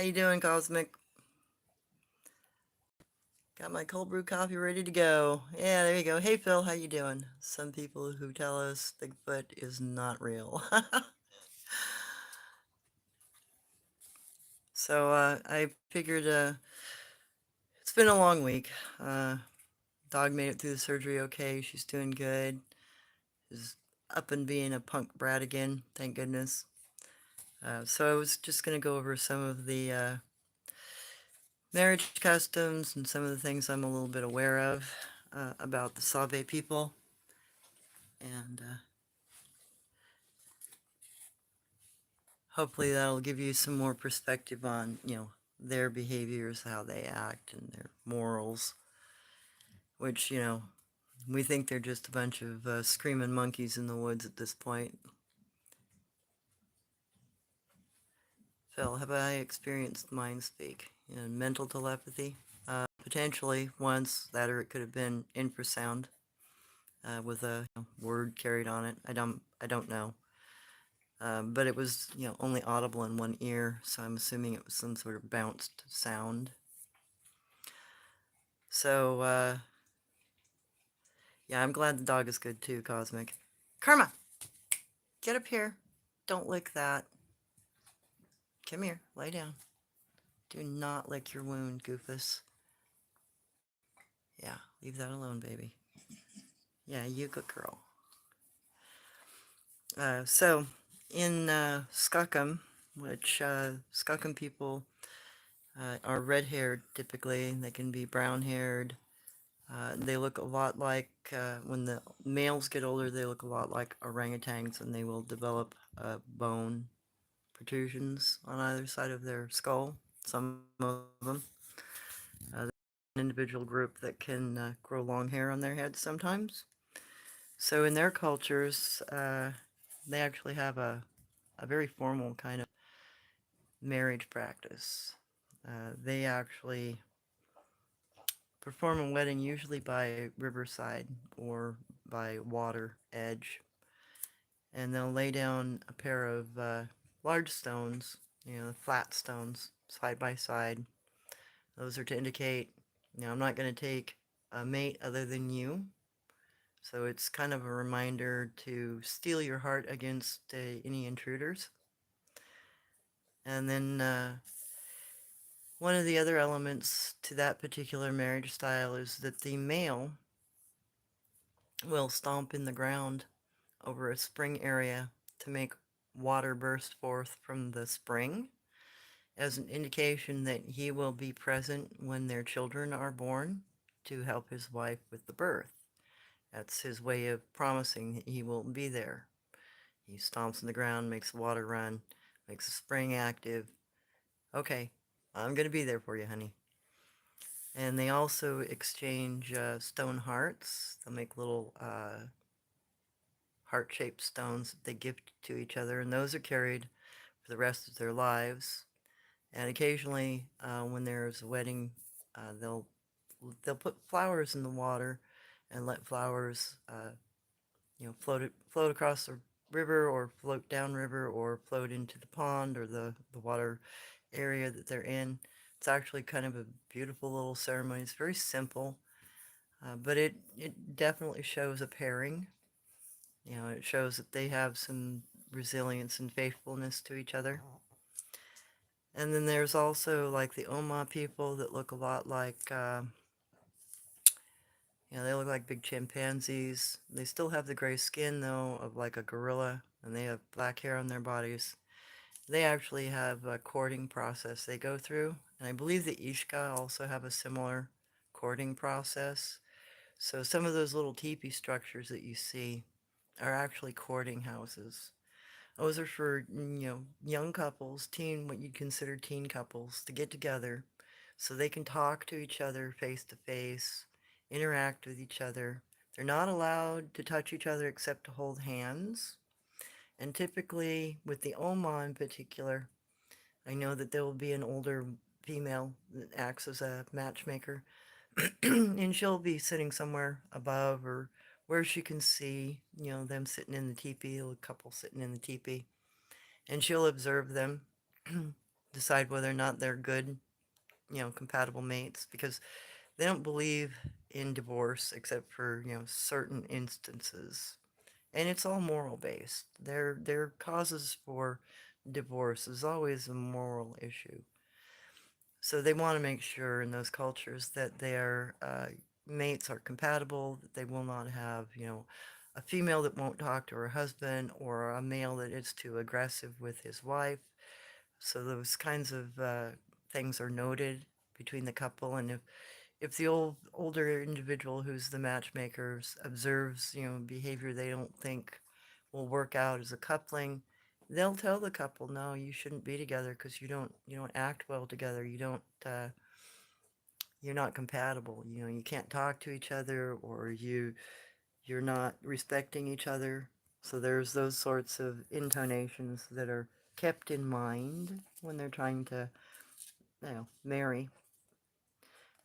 How you doing, Cosmic? Got my cold brew coffee ready to go. Yeah, there you go. Hey, Phil, how you doing? Some people who tell us Bigfoot is not real. I figured it's been a long week. Uh, Dog made it through the surgery okay. She's doing good. Is up and being a punk brat again, thank goodness. So I was just going to go over some of the marriage customs and some of the things I'm a little bit aware of about the Save people. And hopefully that'll give you some more perspective on, their behaviors, how they act, and their morals, which, we think they're just a bunch of screaming monkeys in the woods at this point. Phil, have I experienced mind speak? Mental telepathy? Potentially once, that or it could have been infrasound with a word carried on it. I don't know. But it was, only audible in one ear, so I'm assuming it was some sort of bounced sound. So, yeah, I'm glad the dog is good too, Cosmic. Karma, get up here. Don't lick that. Come here, lay down. Do not lick your wound, Goofus. Yeah, leave that alone, baby. Yeah, you good girl. So, in Skookum, which Skookum people are red-haired typically, they can be brown-haired. They look a lot like, when the males get older, they look a lot like orangutans, and they will develop bone protrusions on either side of their skull, some of them. There's an individual group that can grow long hair on their heads sometimes. So in their cultures, they actually have a very formal kind of marriage practice. They actually perform a wedding usually by riverside or by water edge, and they'll lay down a pair of large stones, flat stones, side by side. Those are to indicate, I'm not going to take a mate other than you. So it's kind of a reminder to steel your heart against any intruders. And then one of the other elements to that particular marriage style is that the male will stomp in the ground over a spring area to make water burst forth from the spring as an indication that he will be present when their children are born to help his wife with the birth. That's his way of promising that he will be there. He stomps in the ground, makes the water run, makes the spring active. Okay, I'm going to be there for you, honey. And they also exchange stone hearts. They'll make little heart-shaped stones that they gift to each other, and those are carried for the rest of their lives. And occasionally, when there's a wedding, they'll put flowers in the water and let flowers, float across the river or float downriver or float into the pond or the water area that they're in. It's actually kind of a beautiful little ceremony. It's very simple, but it definitely shows a pairing. It shows that they have some resilience and faithfulness to each other. And then there's also like the Oma people that look a lot like, they look like big chimpanzees. They still have the gray skin though of like a gorilla, and they have black hair on their bodies. They actually have a courting process they go through, and I believe the Ishka also have a similar courting process. So some of those little teepee structures that you see are actually courting houses. Those are for, young couples, what you'd consider teen couples, to get together so they can talk to each other face to face, interact with each other. They're not allowed to touch each other except to hold hands. And typically, with the Oma in particular, I know that there will be an older female that acts as a matchmaker, and she'll be sitting somewhere above or where she can see, them sitting in the teepee, a couple sitting in the teepee, and she'll observe them. decide whether or not they're good, compatible mates, because they don't believe in divorce except for, certain instances. And it's all moral based. Their causes for divorce is always a moral issue. So they want to make sure in those cultures that their mates are compatible, that they will not have, a female that won't talk to her husband or a male that is too aggressive with his wife. So those kinds of things are noted between the couple. And if the older individual who's the matchmakers observes, behavior they don't think will work out as a coupling, they'll tell the couple, no, you shouldn't be together because you don't act well together. You're not compatible. You can't talk to each other, or you're not respecting each other. So there's those sorts of intonations that are kept in mind when they're trying to, marry.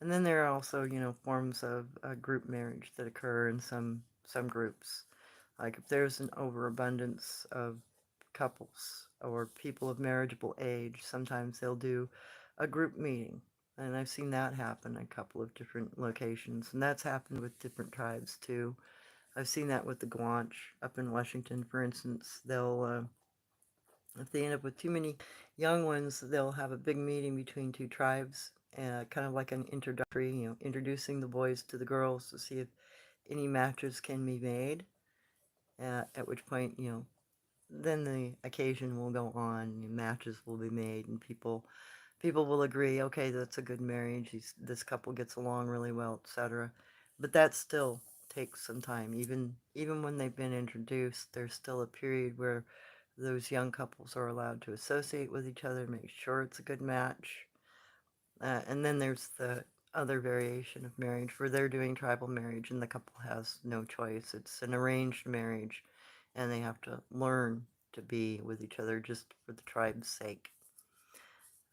And then there are also, forms of group marriage that occur in some groups. Like if there's an overabundance of couples or people of marriageable age, sometimes they'll do a group meeting. And I've seen that happen in a couple of different locations. And that's happened with different tribes too. I've seen that with the Guanche up in Washington, for instance. If they end up with too many young ones, they'll have a big meeting between two tribes, kind of like an introductory, introducing the boys to the girls to see if any matches can be made. At which point, then the occasion will go on, and matches will be made, and people will agree, okay, that's a good marriage. This couple gets along really well, etc. But that still takes some time. Even when they've been introduced, there's still a period where those young couples are allowed to associate with each other, make sure it's a good match. And then there's the other variation of marriage where they're doing tribal marriage and the couple has no choice. It's an arranged marriage and they have to learn to be with each other just for the tribe's sake.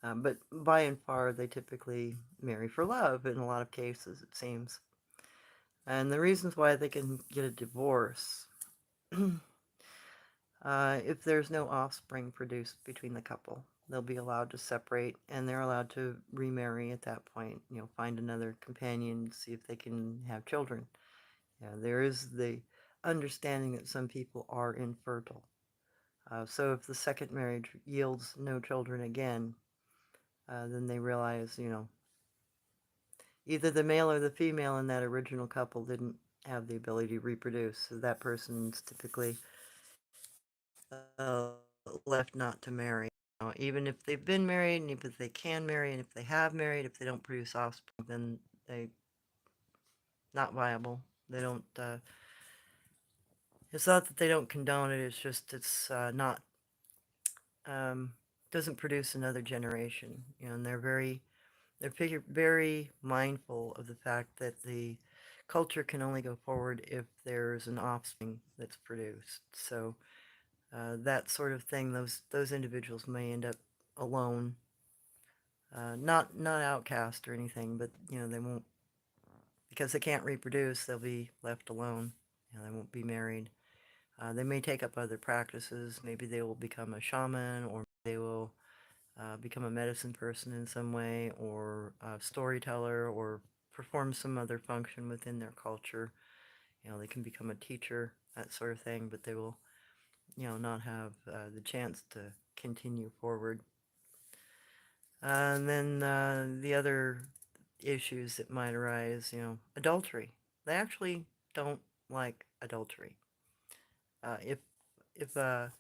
But by and far, they typically marry for love in a lot of cases, it seems. And the reasons why they can get a divorce, if there's no offspring produced between the couple, they'll be allowed to separate and they're allowed to remarry at that point, find another companion, see if they can have children. There is the understanding that some people are infertile. So if the second marriage yields no children again, then they realize, either the male or the female in that original couple didn't have the ability to reproduce. So that person's typically left not to marry. Even if they've been married, and even if they can marry, and if they have married, if they don't produce offspring, then they not viable. They don't. It's not that they don't condone it. It's just it's not doesn't produce another generation. And they're very mindful of the fact that the culture can only go forward if there's an offspring that's produced. So that sort of thing, those individuals may end up alone, not outcast or anything, but they won't, because they can't reproduce. They'll be left alone. They won't be married. They may take up other practices. Maybe they will become a shaman, or they will become a medicine person in some way, or a storyteller, or perform some other function within their culture. They can become a teacher, that sort of thing, but they will, not have the chance to continue forward. And then the other issues that might arise, adultery. They actually don't like adultery. If a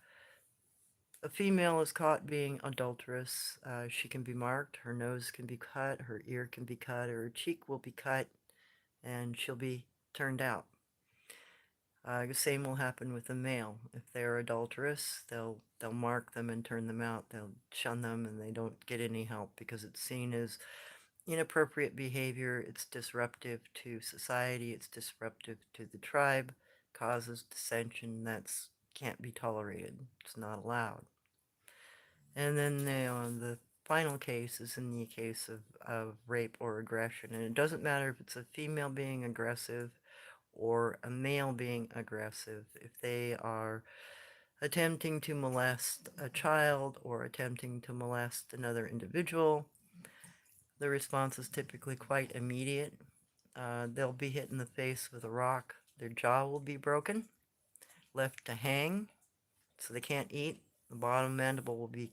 female is caught being adulterous, she can be marked, her nose can be cut, her ear can be cut, her cheek will be cut, and she'll be turned out. The same will happen with a male. If they're adulterous, they'll mark them and turn them out. They'll shun them, and they don't get any help because it's seen as inappropriate behavior. It's disruptive to society. It's disruptive to the tribe. Causes dissension. That's can't be tolerated. It's not allowed. And then the final case is in the case of rape or aggression. And it doesn't matter if it's a female being aggressive or a male being aggressive. If they are attempting to molest a child or attempting to molest another individual, the response is typically quite immediate. They'll be hit in the face with a rock, their jaw will be broken, left to hang, so they can't eat. The bottom mandible will be,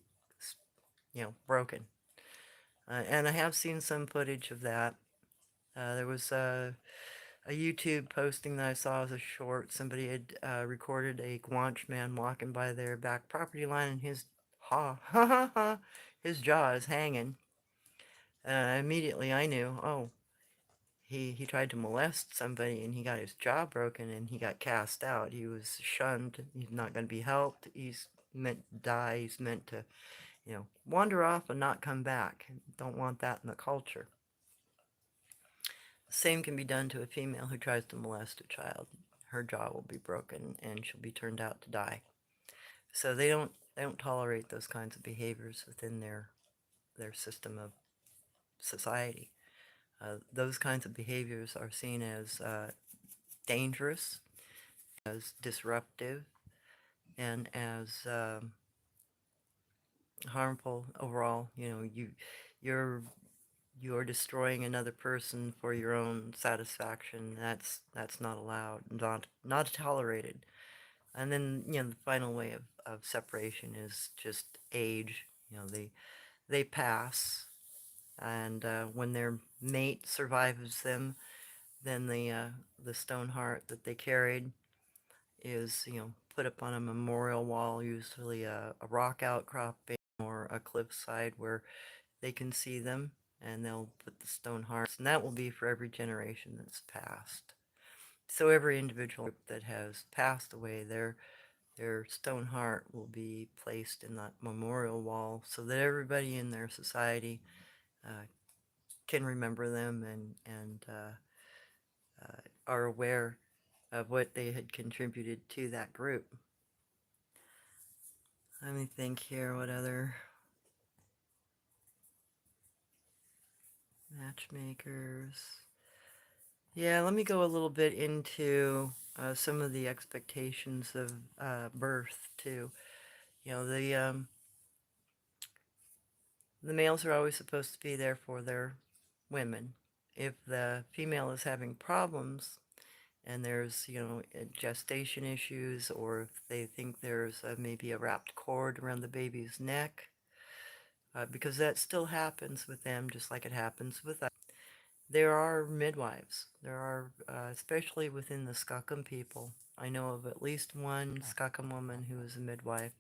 broken. And I have seen some footage of that. There was a YouTube posting that I saw as a short. Somebody had recorded a Guanche man walking by their back property line, and his his jaw is hanging. Immediately I knew, oh, he tried to molest somebody and he got his jaw broken and he got cast out. He was shunned. He's not going to be helped. He's meant to die. He's meant to, wander off and not come back. Don't want that in the culture. The same can be done to a female who tries to molest a child. Her jaw will be broken and she'll be turned out to die. So they don't tolerate those kinds of behaviors within their system of society. Those kinds of behaviors are seen as dangerous, as disruptive, and as harmful overall. You're you're destroying another person for your own satisfaction. That's not allowed, not tolerated. And then the final way of separation is just age. They pass, and when their mate survives them, then the stone heart that they carried is put up on a memorial wall, usually a rock outcropping or a cliffside where they can see them, and they'll put the stone hearts, and that will be for every generation that's passed. So every individual that has passed away, their stone heart will be placed in that memorial wall so that everybody in their society can remember them and are aware of what they had contributed to that group. Let me think here, what other matchmakers? Yeah, let me go a little bit into some of the expectations of birth too. The males are always supposed to be there for their women. If the female is having problems and there's gestation issues, or if they think there's maybe a wrapped cord around the baby's neck, because that still happens with them just like it happens with us. There are midwives. There are, especially within the Skaakum people. I know of at least one Skaakum woman who is a midwife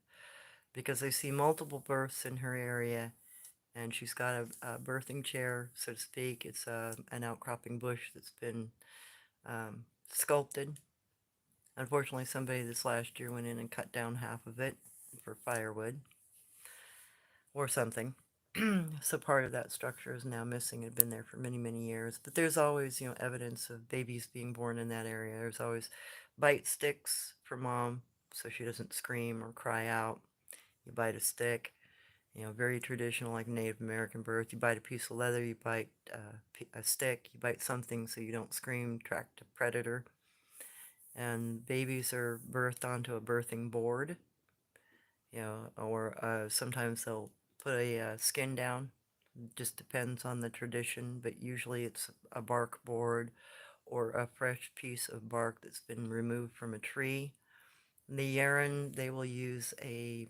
because I see multiple births in her area, and she's got a birthing chair, so to speak. It's an outcropping bush that's been sculpted. Unfortunately, somebody this last year went in and cut down half of it for firewood or something. So part of that structure is now missing. It had been there for many, many years. But there's always, evidence of babies being born in that area. There's always bite sticks for mom so she doesn't scream or cry out. You bite a stick, very traditional like Native American birth. You bite a piece of leather, you bite a stick, you bite something so you don't scream, attract a predator. And babies are birthed onto a birthing board, or sometimes they'll put a skin down. Just depends on the tradition, but usually it's a bark board or a fresh piece of bark that's been removed from a tree. The Yaren, they will use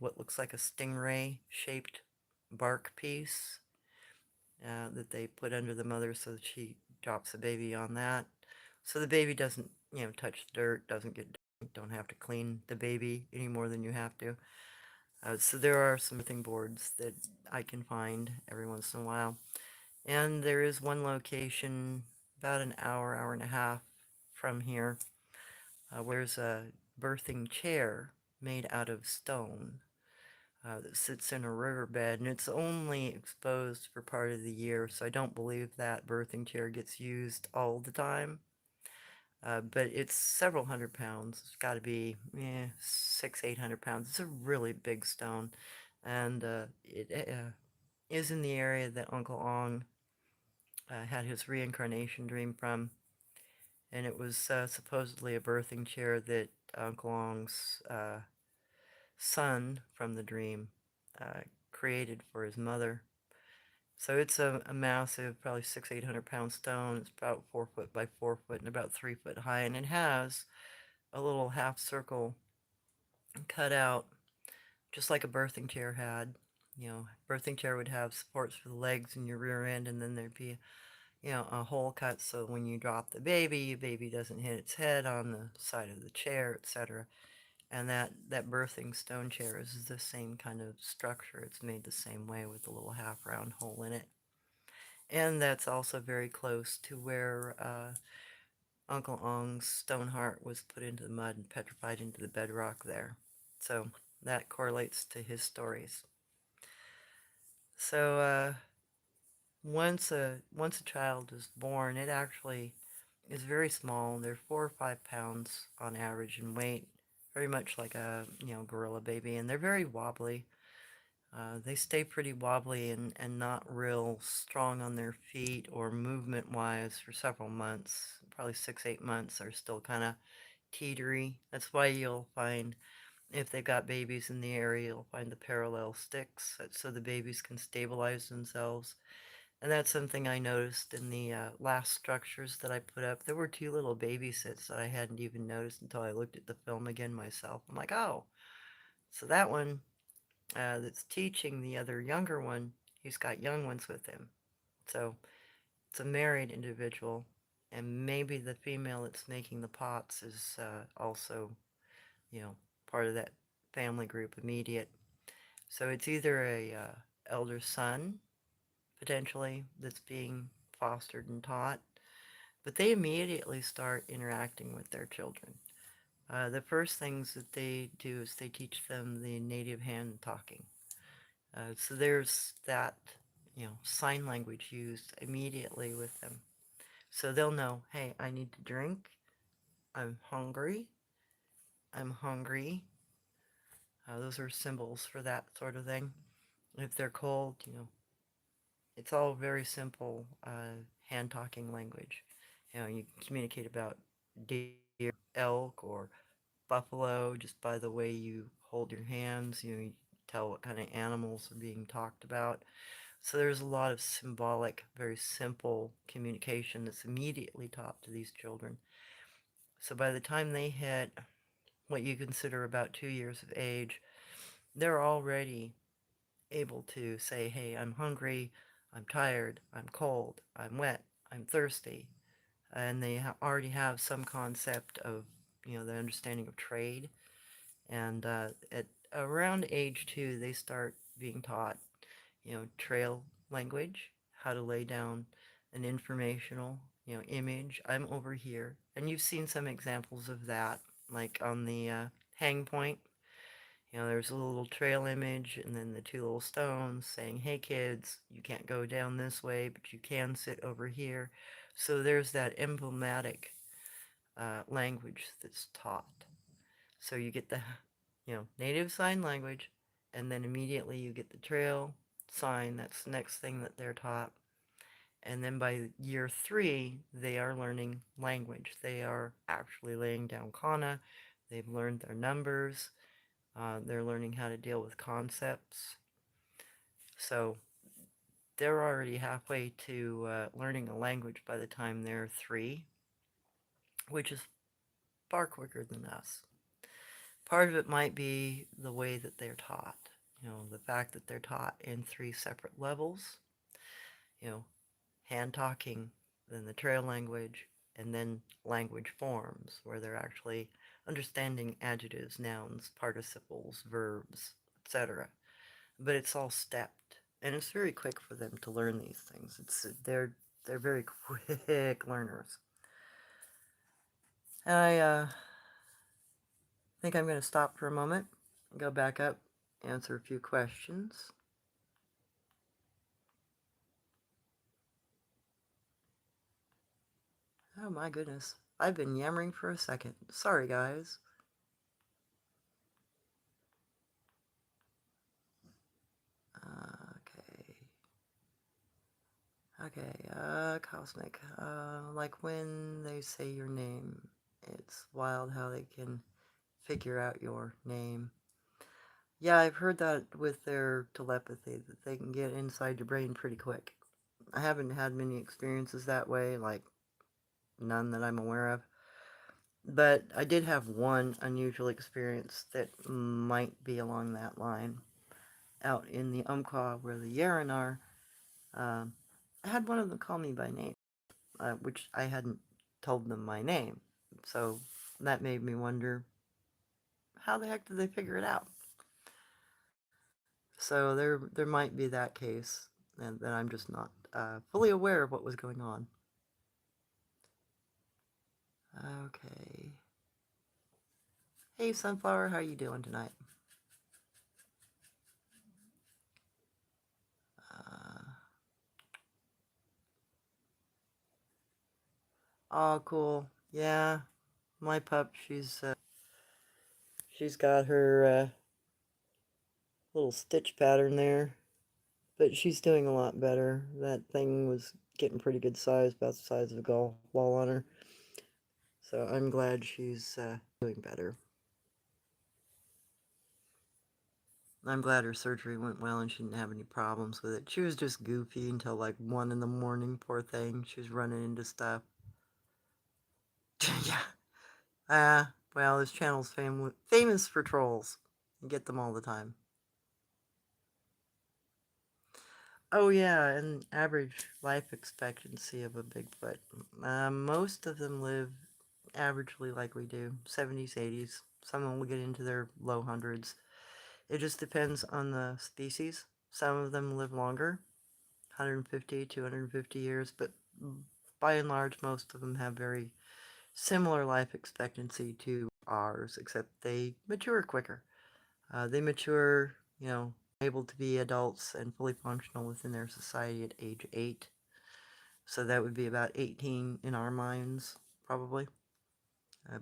what looks like a stingray shaped bark piece that they put under the mother so that she drops the baby on that. So the baby doesn't, touch the dirt, don't have to clean the baby any more than you have to. So there are some birthing boards that I can find every once in a while. And there is one location about an hour and a half from here where there's a birthing chair made out of stone that sits in a riverbed, and it's only exposed for part of the year, so I don't believe that birthing chair gets used all the time. But it's several hundred pounds. It's got to be 600-800 pounds. It's a really big stone, and it is in the area that Uncle Ong had his reincarnation dream from, and it was supposedly a birthing chair that Uncle Ong's son from the dream uh, created for his mother. So it's a massive, probably 800 pound stone. It's about 4 foot by 4 foot and about 3 foot high, and it has a little half circle cut out, just like a birthing chair had. Birthing chair would have supports for the legs and your rear end, and then there'd be, a hole cut so when you drop the baby doesn't hit its head on the side of the chair, etc. And that birthing stone chair is the same kind of structure. It's made the same way with a little half round hole in it. And that's also very close to where Uncle Ong's stone heart was put into the mud and petrified into the bedrock there. So that correlates to his stories. So once a child is born, it actually is very small. They're 4 or 5 pounds on average in weight, very much like a gorilla baby, and they're very wobbly. They stay pretty wobbly and not real strong on their feet or movement wise for several months. Probably 6, 8 months. They're still kind of teetery. That's why you'll find, if they've got babies in the area, you'll find the parallel sticks so the babies can stabilize themselves. And that's something I noticed in the last structures that I put up. There were two little baby sits that I hadn't even noticed until I looked at the film again myself. I'm like, oh, so that one that's teaching the other younger one, he's got young ones with him. So it's a married individual, and maybe the female that's making the pots is also, you know, part of that family group, immediate. So it's either a elder son, potentially, that's being fostered and taught, but they immediately start interacting with their children. The first things that they do is they teach them the native hand talking. So there's that, sign language used immediately with them. So they'll know, hey, I need to drink. I'm hungry. I'm hungry. Those are symbols for that sort of thing. If they're cold, it's all very simple hand talking language. You communicate about deer, elk, or buffalo just by the way you hold your hands. You tell what kind of animals are being talked about. So there's a lot of symbolic, very simple communication that's immediately taught to these children. So by the time they hit what you consider about 2 years of age, they're already able to say, hey, I'm hungry, I'm tired, I'm cold, I'm wet, I'm thirsty. And they already have some concept of, the understanding of trade. And at around age 2, they start being taught trail language, how to lay down an informational, image. I'm over here. And you've seen some examples of that, like on the hang point. There's a little trail image and then the two little stones saying, hey kids, you can't go down this way, but you can sit over here. So there's that emblematic language that's taught. So you get the, native sign language, and then immediately you get the trail sign. That's the next thing that they're taught. And then by year 3, they are learning language. They are actually laying down kana. They've learned their numbers. They're learning how to deal with concepts. So they're already halfway to learning a language by the time they're 3, which is far quicker than us. Part of it might be the way that they're taught. The fact that they're taught in 3 separate levels, hand talking, then the trail language, and then language forms where they're actually understanding adjectives, nouns, participles, verbs, etc. But it's all stepped, and it's very quick for them to learn these things. They're very quick learners. I think I'm going to stop for a moment, go back up, answer a few questions. Oh my goodness. I've been yammering for a second. Sorry, guys. Okay. Okay, Cosmic. Like when they say your name, it's wild how they can figure out your name. Yeah, I've heard that with their telepathy, that they can get inside your brain pretty quick. I haven't had many experiences that way, like none that I'm aware of. But I did have one unusual experience that might be along that line. Out in the Umpqua where the Yaren are, um, I had one of them call me by name, which I hadn't told them my name. So that made me wonder, how the heck did they figure it out? So there might be that case, and that I'm just not fully aware of what was going on. Okay. Hey, Sunflower, how you doing tonight? Uh, oh, cool. Yeah, my pup, she's got her little stitch pattern there, but she's doing a lot better. That thing was getting pretty good size, about the size of a golf ball on her. So I'm glad she's doing better. I'm glad her surgery went well and she didn't have any problems with it. She was just goofy until like 1 in the morning, poor thing. She was running into stuff. Yeah. Well, this channel's famous for trolls. You get them all the time. Oh, yeah, and average life expectancy of a Bigfoot. Most of them live averagely like we do, 70s, 80s. Some of them will get into their low hundreds. It just depends on the species. Some of them live longer, 150, 250 years, but by and large, most of them have very similar life expectancy to ours, except they mature quicker. They mature, able to be adults and fully functional within their society at age 8. So that would be about 18 in our minds, probably.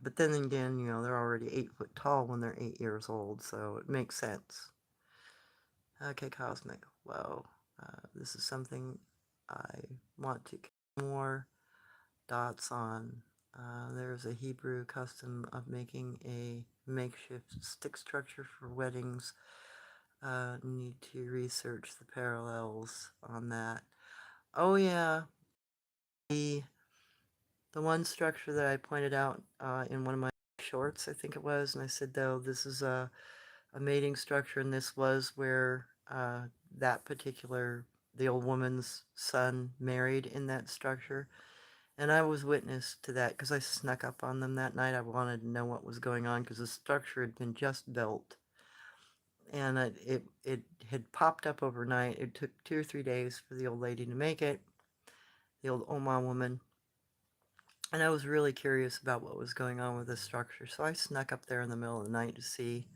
But then again, they're already 8 foot tall when they're 8 years old, so it makes sense. Okay, Cosmic. Whoa. This is something I want to get more dots on. There's a Hebrew custom of making a makeshift stick structure for weddings. Need to research the parallels on that. Oh yeah, the the one structure that I pointed out in one of my shorts, I think it was, and I said, though, this is a mating structure, and this was where that particular, the old woman's son married in that structure. And I was witness to that because I snuck up on them that night. I wanted to know what was going on because the structure had been just built. And it had popped up overnight. It took 2 or 3 days for the old lady to make it, the old Oma woman. And I was really curious about what was going on with this structure. So I snuck up there in the middle of the night to see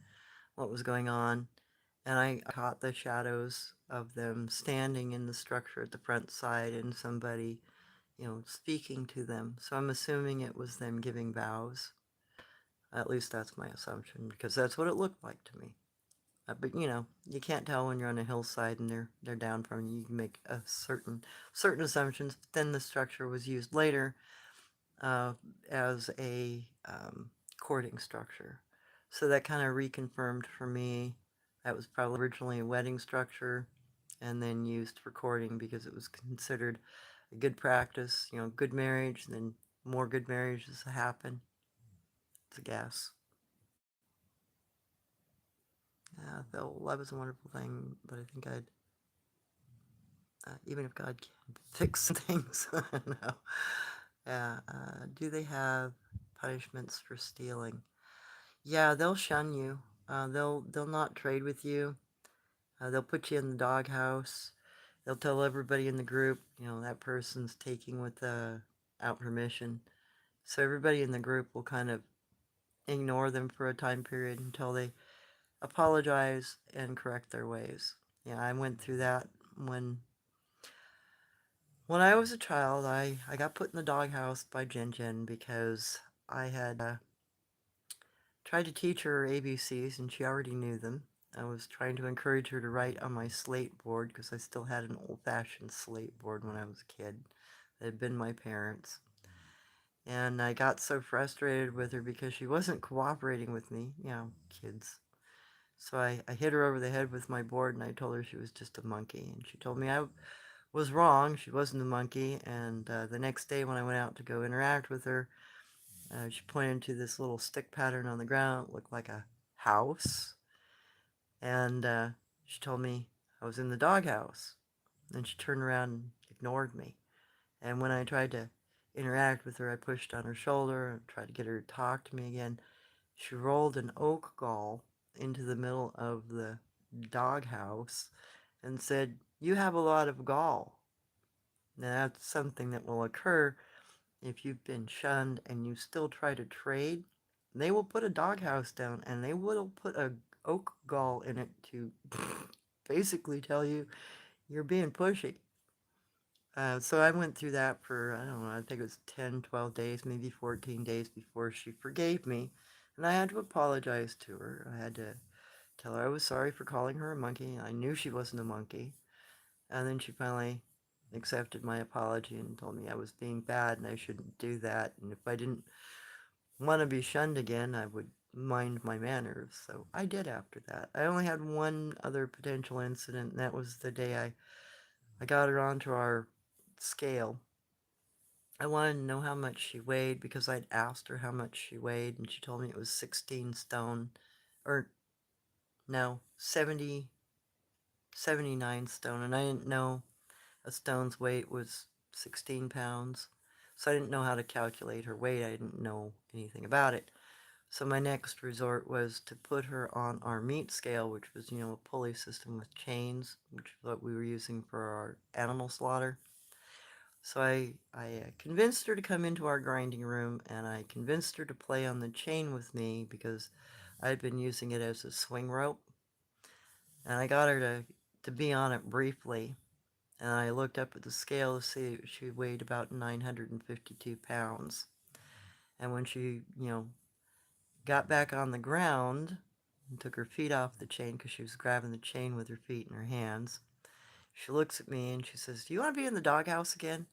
what was going on. And I caught the shadows of them standing in the structure at the front side and somebody, speaking to them. So I'm assuming it was them giving vows. At least that's my assumption because that's what it looked like to me. But you can't tell when you're on a hillside and they're down from you. You can make a certain assumptions. But then the structure was used later uh, as a courting structure, so that kind of reconfirmed for me that was probably originally a wedding structure, and then used for courting because it was considered a good practice. Good marriage, and then more good marriages happen. It's a guess. Yeah, though love is a wonderful thing, but I think I'd even if God can fix things, I don't know. Yeah. Do they have punishments for stealing? Yeah, they'll shun you. They'll not trade with you. They'll put you in the doghouse. They'll tell everybody in the group, that person's taking without permission. So everybody in the group will kind of ignore them for a time period until they apologize and correct their ways. Yeah, I went through that when I was a child. I got put in the doghouse by Jen Jen because I had tried to teach her ABCs and she already knew them. I was trying to encourage her to write on my slate board because I still had an old-fashioned slate board when I was a kid that had been my parents. And I got so frustrated with her because she wasn't cooperating with me, kids. So I hit her over the head with my board and I told her she was just a monkey. And she told me I was wrong. She wasn't a monkey. And the next day when I went out to go interact with her, she pointed to this little stick pattern on the ground. It looked like a house. And she told me I was in the doghouse. Then she turned around and ignored me. And when I tried to interact with her, I pushed on her shoulder and tried to get her to talk to me again. She rolled an oak gall into the middle of the doghouse and said, "You have a lot of gall." Now, that's something that will occur if you've been shunned and you still try to trade. They will put a doghouse down and they will put a oak gall in it to basically tell you you're being pushy. So I went through that for, I don't know, I think it was 10, 12 days, maybe 14 days before she forgave me. And I had to apologize to her. I had to tell her I was sorry for calling her a monkey. I knew she wasn't a monkey. And then she finally accepted my apology and told me I was being bad and I shouldn't do that. And if I didn't want to be shunned again, I would mind my manners. So I did after that. I only had one other potential incident, and that was the day I got her onto our scale. I wanted to know how much she weighed because I'd asked her how much she weighed, and she told me it was 16 stone, or no, 79 stone, and I didn't know a stone's weight was 16 pounds, so I didn't know how to calculate her weight. I didn't know anything about it. So my next resort was to put her on our meat scale, which was, a pulley system with chains, which is what we were using for our animal slaughter. So I convinced her to come into our grinding room, and I convinced her to play on the chain with me because I had been using it as a swing rope. And I got her to be on it briefly, and I looked up at the scale to see she weighed about 952 pounds. And when she, got back on the ground and took her feet off the chain because she was grabbing the chain with her feet in her hands, she looks at me and she says, "Do you want to be in the doghouse again?"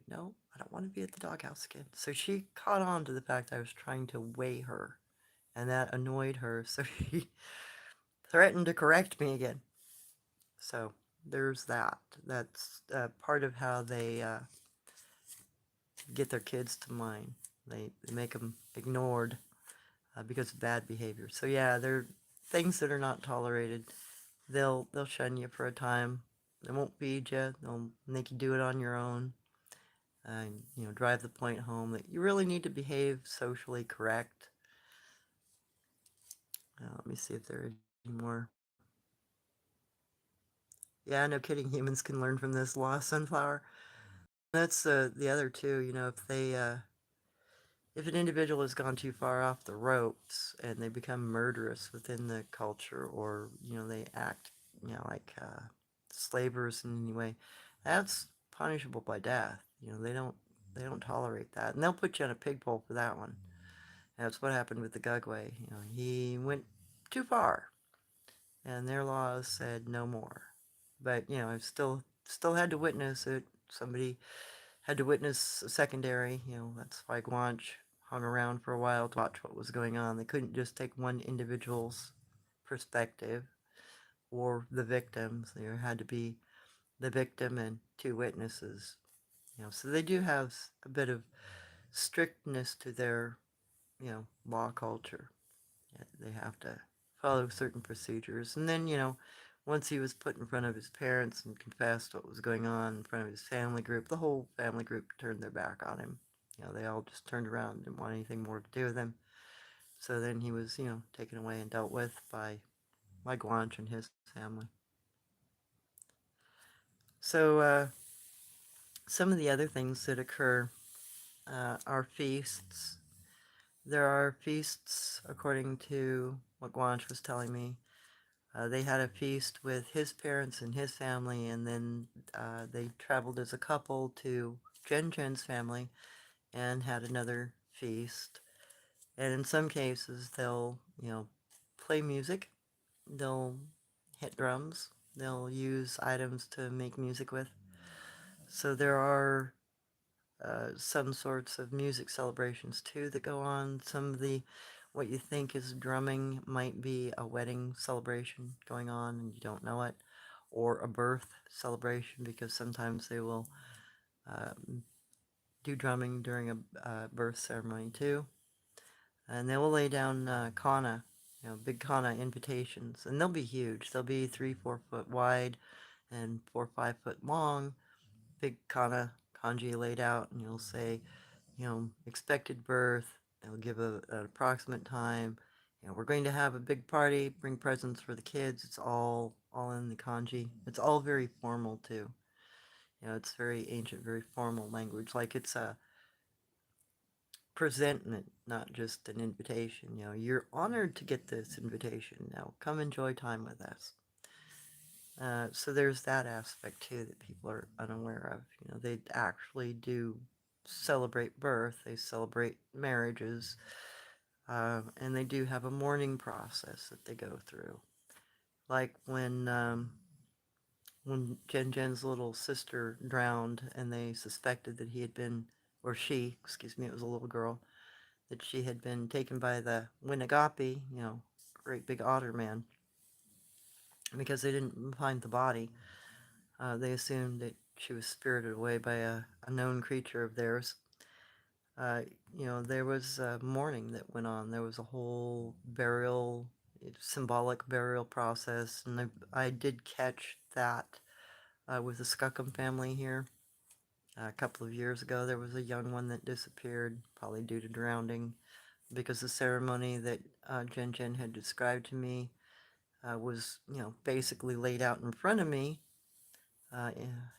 No, I don't want to be at the doghouse again. So she caught on to the fact I was trying to weigh her, and that annoyed her. So she threatened to correct me again. So there's that. That's part of how they get their kids to mind. They make them ignored because of bad behavior. So yeah, they're things that are not tolerated. They'll shun you for a time. They won't feed you. They'll make you do it on your own. And drive the point home that you really need to behave socially correct. Let me see if there are any more. Yeah, no kidding. Humans can learn from this lost sunflower. That's the other two. If an individual has gone too far off the ropes and they become murderous within the culture, or they act, like slavers in any way, that's punishable by death. They don't tolerate that, and they'll put you in a pig pole for that one. That's what happened with the Gugway. He went too far, and their laws said no more. But I've still had to witness it. Somebody had to witness a secondary. That's why Guanch hung around for a while to watch what was going on. They couldn't just take one individual's perspective or the victims. There had to be the victim and two witnesses. So they do have a bit of strictness to their law culture. They have to follow certain procedures. And then, once he was put in front of his parents and confessed what was going on in front of his family group, the whole family group turned their back on him. They all just turned around and didn't want anything more to do with him. So then he was, taken away and dealt with by Guanch and his family. So some of the other things that occur are feasts. There are feasts, according to what Guanch was telling me. They had a feast with his parents and his family, and then they traveled as a couple to Jen's family and had another feast. And in some cases, they'll, play music, they'll hit drums, they'll use items to make music with. So there are some sorts of music celebrations too that go on. Some of the what you think is drumming might be a wedding celebration going on and you don't know it, or a birth celebration, because sometimes they will um, do drumming during a birth ceremony too. And they will lay down kana, big kana invitations, and they'll be huge. They'll be 3-4 foot wide and 4-5 foot long. Big kana kanji laid out, and you'll say, expected birth. They'll give an approximate time. We're going to have a big party. Bring presents for the kids. It's all in the kanji. It's all very formal too. It's very ancient, very formal language. Like it's a presentment, not just an invitation. You're honored to get this invitation. Now come enjoy time with us. So there's that aspect too that people are unaware of. They actually do celebrate birth. They celebrate marriages. And they do have a mourning process that they go through. Like when Jen's little sister drowned and they suspected that he had been, or she, excuse me, it was a little girl, that she had been taken by the Winnegapi, great big otter man, because they didn't find the body. They assumed that she was spirited away by a known creature of theirs. Uh, there was mourning that went on. There was a whole burial, symbolic burial process, and I did catch that with the Skookum family here. A couple of years ago, there was a young one that disappeared, probably due to drowning, because the ceremony that Jen had described to me was, basically laid out in front of me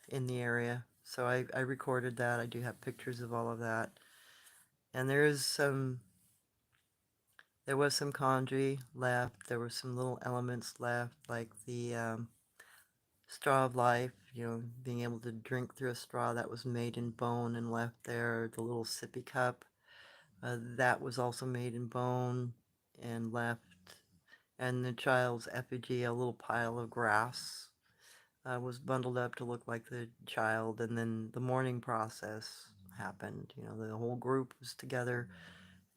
in the area. So I recorded that. I do have pictures of all of that. And there was some kanji left. There were some little elements left, like the straw of life, being able to drink through a straw that was made in bone and left there. The little sippy cup, that was also made in bone and left. And the child's effigy, a little pile of grass, was bundled up to look like the child. And then the mourning process happened. The whole group was together,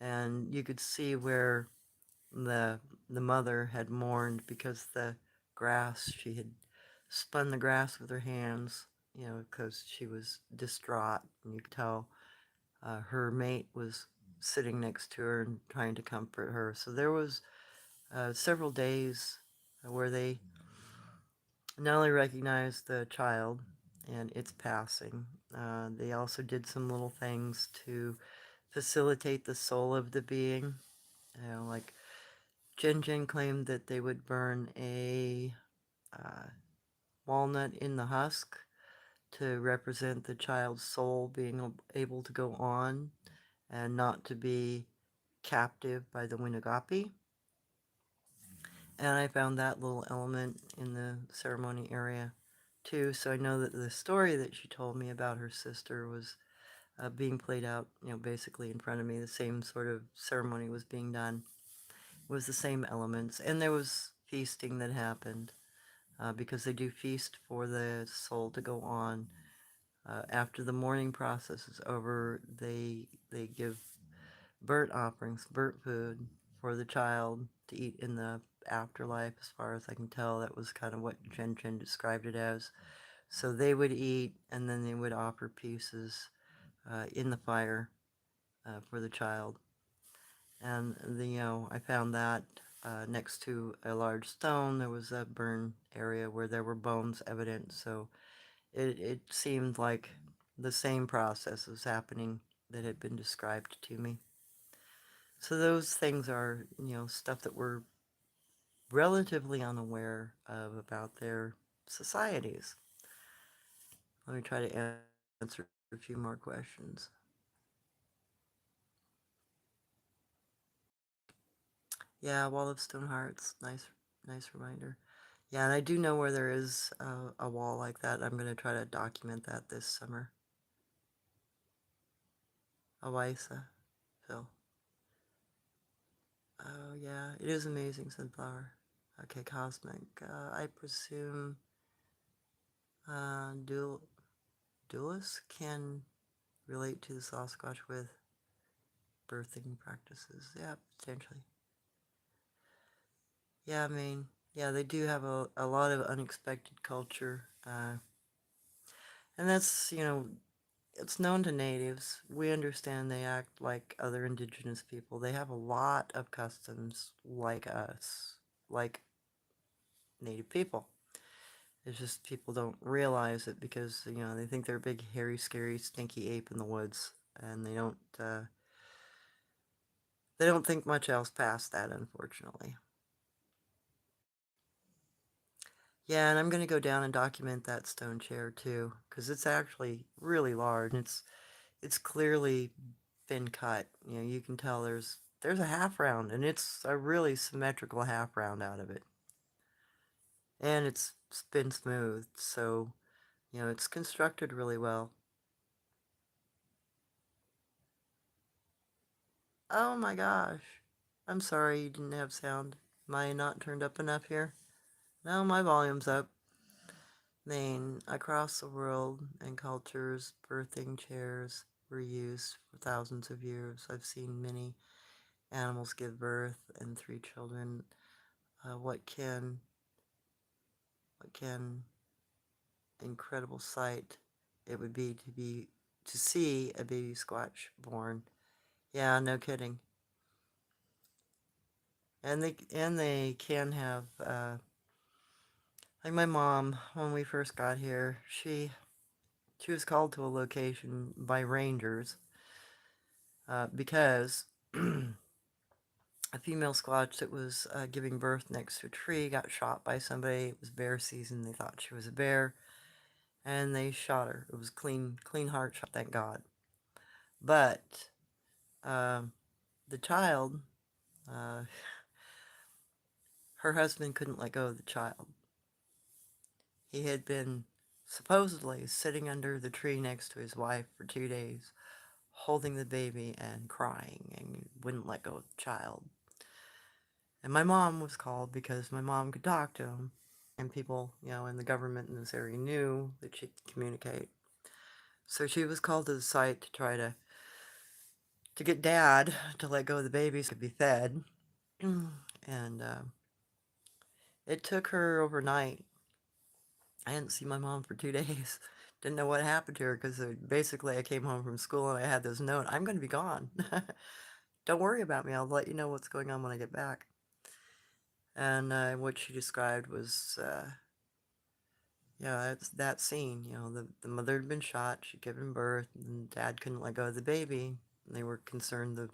and you could see where the mother had mourned, because the grass, she had spun the grass with her hands, because she was distraught, and you could tell her mate was sitting next to her and trying to comfort her. So there was several days where they not only recognized the child and its passing, they also did some little things to facilitate the soul of the being. Like Jen claimed that they would burn a walnut in the husk to represent the child's soul being able to go on and not to be captive by the Winnegapi. And I found that little element in the ceremony area too. So I know that the story that she told me about her sister was being played out, basically in front of me. The same sort of ceremony was being done. It was the same elements. And there was feasting that happened. Because they do feast for the soul to go on. After the mourning process is over, they give burnt offerings, burnt food for the child to eat in the afterlife. As far as I can tell, that was kind of what Jen described it as. So they would eat, and then they would offer pieces in the fire for the child. And I found that next to a large stone, there was a burn area where there were bones evident. So it seemed like the same process was happening that had been described to me. So those things are, stuff that we're relatively unaware of about their societies. Let me try to answer a few more questions. Yeah, Wall of Stone Hearts. Nice reminder. Yeah, and I do know where there is a wall like that. I'm going to try to document that this summer. Awaisa, Phil. Oh, yeah, it is amazing, Sunflower. Okay, Cosmic. I presume duelists can relate to the Sasquatch with birthing practices. Yeah, potentially. Yeah, I mean, yeah, they do have a lot of unexpected culture. And that's, it's known to natives. We understand they act like other indigenous people. They have a lot of customs like us, like native people. It's just people don't realize it because, they think they're a big, hairy, scary, stinky ape in the woods. And they don't think much else past that, unfortunately. Yeah, and I'm going to go down and document that stone chair too, because it's actually really large. It's clearly been cut. You can tell there's a half round, and it's a really symmetrical half round out of it, and it's been smoothed, so it's constructed really well. Oh my gosh, I'm sorry you didn't have sound. Am I not turned up enough here? No, my volume's up. Maine, across the world and cultures, birthing chairs were used for thousands of years. I've seen many animals give birth and 3 children. What can incredible sight it would be to see a baby squatch born. Yeah, no kidding. And they can have like my mom when we first got here, she was called to a location by rangers because a female squatch that was giving birth next to a tree got shot by somebody. It was bear season. They thought she was a bear, and they shot her. It was clean heart shot, thank God. But um, the child, uh, her husband couldn't let go of the child. He had been supposedly sitting under the tree next to his wife for 2 days, holding the baby and crying, and wouldn't let go of the child. And my mom was called because my mom could talk to him, and people, in the government in this area knew that she could communicate. So she was called to the site to try to get dad to let go of the baby so it could be fed. And it took her overnight. I hadn't seen my mom for 2 days. Didn't know what happened to her because basically I came home from school and I had this note, I'm going to be gone. Don't worry about me. I'll let you know what's going on when I get back. And what she described was, it's that scene. The mother had been shot. She'd given birth, and dad couldn't let go of the baby. And they were concerned. The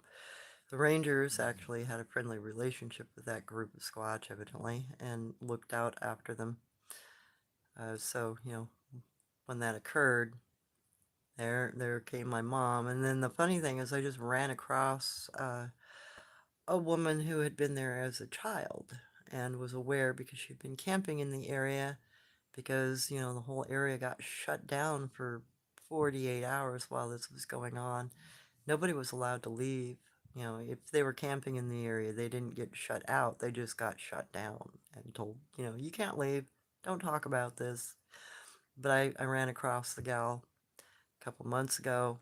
Rangers actually had a friendly relationship with that group of Squatch, evidently, and looked out after them. So, when that occurred, there came my mom. And then the funny thing is I just ran across a woman who had been there as a child and was aware because she'd been camping in the area because, the whole area got shut down for 48 hours while this was going on. Nobody was allowed to leave. If they were camping in the area, they didn't get shut out. They just got shut down and told, you can't leave. Don't talk about this. But I ran across the gal a couple months ago,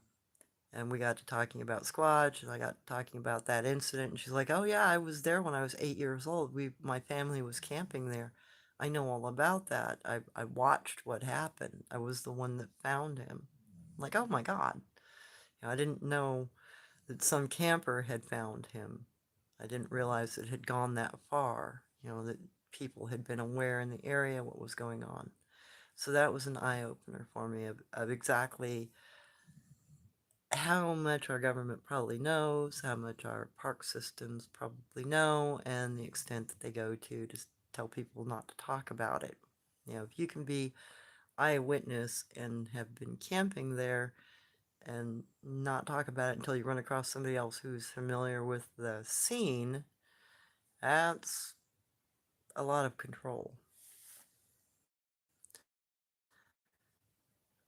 and we got to talking about Squatch, and I got talking about that incident, and she's like, oh yeah, I was there when I was 8 years old. My family was camping there. I know all about that. I watched what happened. I was the one that found him. I'm like, oh my God. I didn't know that some camper had found him. I didn't realize it had gone that far, that people had been aware in the area what was going on. So that was an eye-opener for me of exactly how much our government probably knows, how much our park systems probably know, and the extent that they go to tell people not to talk about it. If you can be eyewitness and have been camping there and not talk about it until you run across somebody else who's familiar with the scene, that's a lot of control.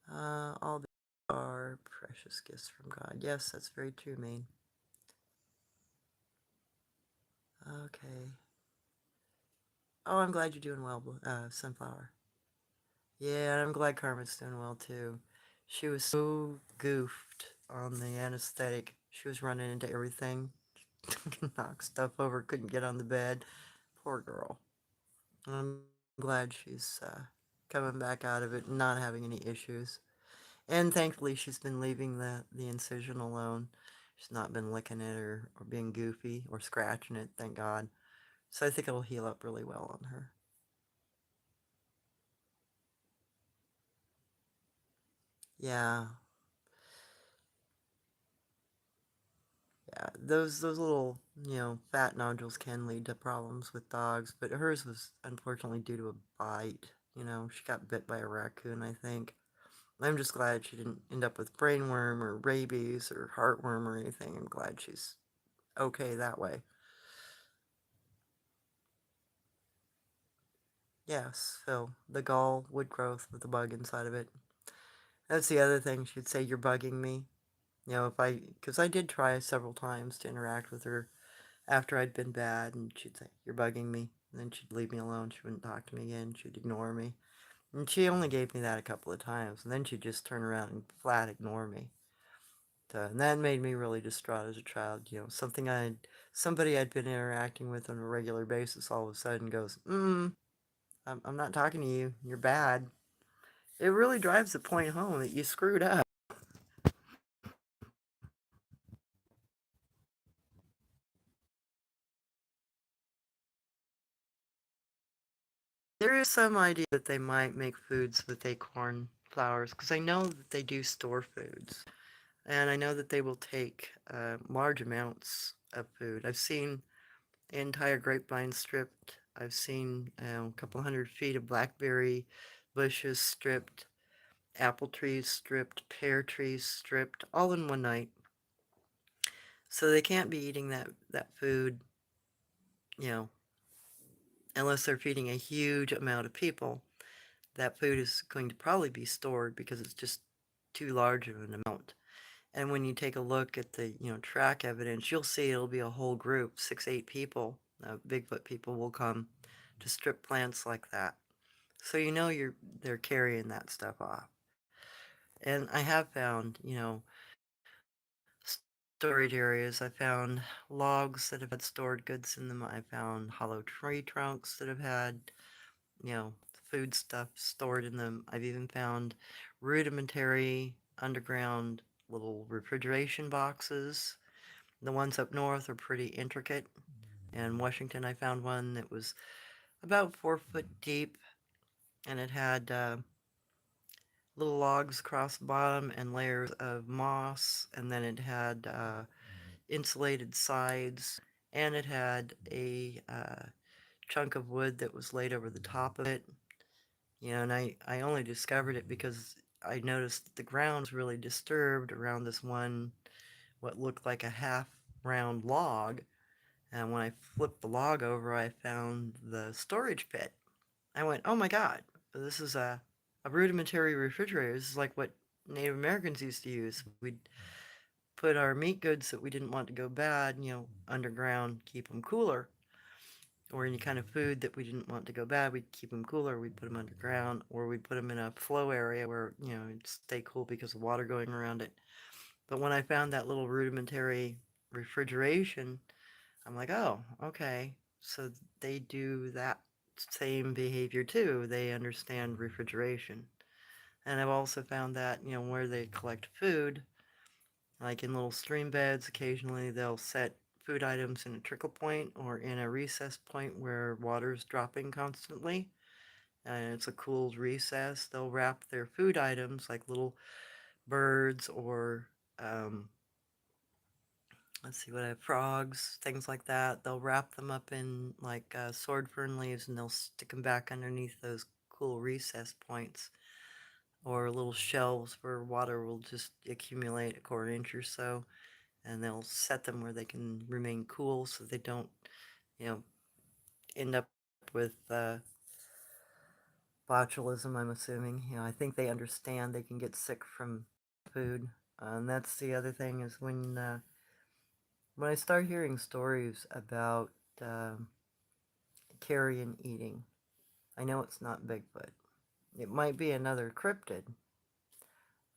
All are precious gifts from God. Yes, that's very true, Maine. Okay. Oh, I'm glad you're doing well, Sunflower. Yeah, I'm glad Carmen's doing well too. She was so goofed on the anesthetic. She was running into everything, knocked stuff over, couldn't get on the bed. Poor girl. I'm glad she's coming back out of it and not having any issues. And thankfully, she's been leaving the incision alone. She's not been licking it or being goofy or scratching it, thank God. So I think it'll heal up really well on her. Yeah, yeah. Those little fat nodules can lead to problems with dogs, but hers was unfortunately due to a bite. She got bit by a raccoon, I think. I'm just glad she didn't end up with brainworm or rabies or heartworm or anything. I'm glad she's okay that way. Yes, so the gall wood growth with the bug inside of it. That's the other thing. She'd say, "You're bugging me." Because I did try several times to interact with her after I'd been bad, and she'd say, "You're bugging me." And then she'd leave me alone. She wouldn't talk to me again. She'd ignore me. And she only gave me that a couple of times, and then she'd just turn around and flat ignore me. And that made me really distraught as a child. Somebody I'd been interacting with on a regular basis all of a sudden goes, I'm not talking to you. You're bad. It really drives the point home that you screwed up. There is some idea that they might make foods with acorn flowers because I know that they do store foods. And I know that they will take large amounts of food. I've seen the entire grapevine stripped. I've seen a couple hundred feet of blackberry bushes stripped, apple trees stripped, pear trees stripped, all in one night. So they can't be eating that food, you know, unless they're feeding a huge amount of people. That food is going to probably be stored because it's just too large of an amount. And when you take a look at the, track evidence, you'll see it'll be a whole group, 6, 8 people. Bigfoot people will come to strip plants like that. So they're carrying that stuff off. And I have found, storage areas. I found logs that have had stored goods in them. I found hollow tree trunks that have had, you know, food stuff stored in them. I've even found rudimentary underground little refrigeration boxes. The ones up north are pretty intricate. In Washington, I found one that was about 4 foot deep, and it had little logs across the bottom and layers of moss, and then it had insulated sides, and it had a chunk of wood that was laid over the top of it. And I only discovered it because I noticed that the ground was really disturbed around this one, what looked like a half round log. And when I flipped the log over, I found the storage pit. I went, oh my God, this is a rudimentary refrigerator. This is like what Native Americans used to use. We'd put our meat goods that we didn't want to go bad, underground, keep them cooler. Or any kind of food that we didn't want to go bad, we'd keep them cooler. We'd put them underground, or we'd put them in a flow area where, it'd stay cool because of water going around it. But when I found that little rudimentary refrigeration, I'm like, oh, okay. So they do that same behavior too. They understand refrigeration. And I've also found that, where they collect food, like in little stream beds, occasionally they'll set food items in a trickle point or in a recess point where water's dropping constantly. And it's a cool recess. They'll wrap their food items like little birds or let's see what I have, frogs, things like that. They'll wrap them up in like sword fern leaves and they'll stick them back underneath those cool recess points or little shelves where water will just accumulate a quarter inch or so. And they'll set them where they can remain cool so they don't, you know, end up with botulism, I'm assuming. I think they understand they can get sick from food. And that's the other thing is when I start hearing stories about carrion eating, I know it's not Bigfoot. It might be another cryptid,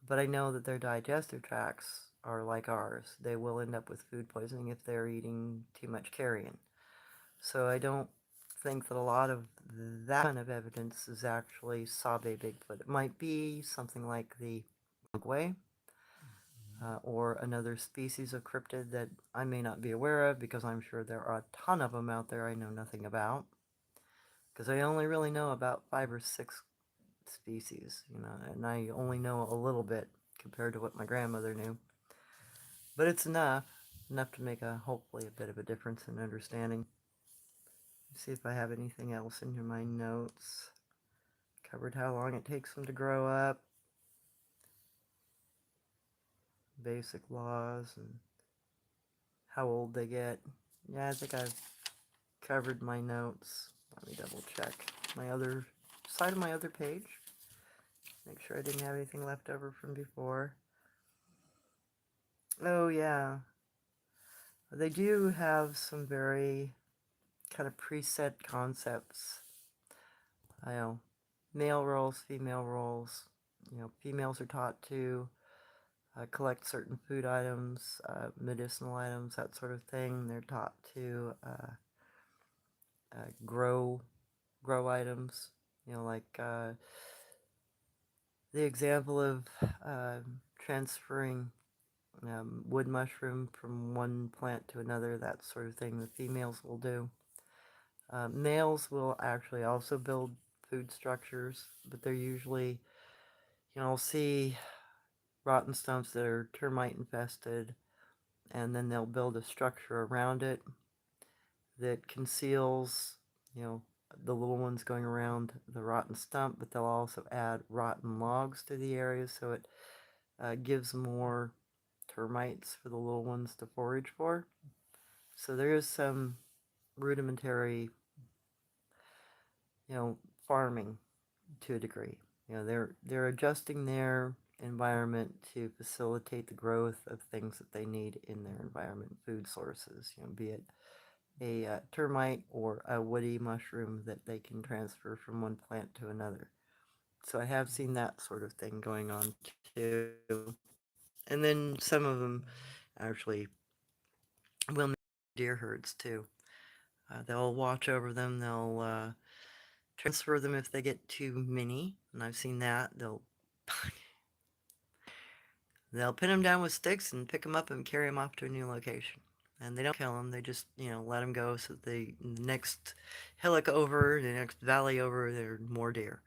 but I know that their digestive tracts are like ours. They will end up with food poisoning if they're eating too much carrion. So I don't think that a lot of that kind of evidence is actually Sabe Bigfoot. It might be something like the Mogwai, or another species of cryptid that I may not be aware of, because I'm sure there are a ton of them out there I know nothing about. Because I only really know about 5 or 6 species, and I only know a little bit compared to what my grandmother knew. But it's enough to make hopefully a bit of a difference in understanding. Let's see if I have anything else in my notes. Covered how long it takes them to grow up, basic laws, and how old they get. Yeah, I think I've covered my notes. Let me double check my other side of my other page. Make sure I didn't have anything left over from before. Oh yeah, they do have some very kind of preset concepts. I know, male roles, female roles. Females are taught to collect certain food items, medicinal items, that sort of thing. They're taught to grow items. Like the example of transferring wood mushroom from one plant to another, that sort of thing the females will do. Males will actually also build food structures, but they're usually, I'll see rotten stumps that are termite infested, and then they'll build a structure around it that conceals, you know, the little ones going around the rotten stump, but they'll also add rotten logs to the area, so it gives more termites for the little ones to forage for. So there is some rudimentary, farming to a degree. They're adjusting their environment to facilitate the growth of things that they need in their environment, food sources, be it a termite or a woody mushroom that they can transfer from one plant to another. So I have seen that sort of thing going on too. And then some of them actually will manage deer herds too. They'll watch over them. They'll transfer them if they get too many, and I've seen that. They'll pin them down with sticks and pick them up and carry them off to a new location. And they don't kill them. They just, let them go so that the next hillock over, the next valley over, there are more deer.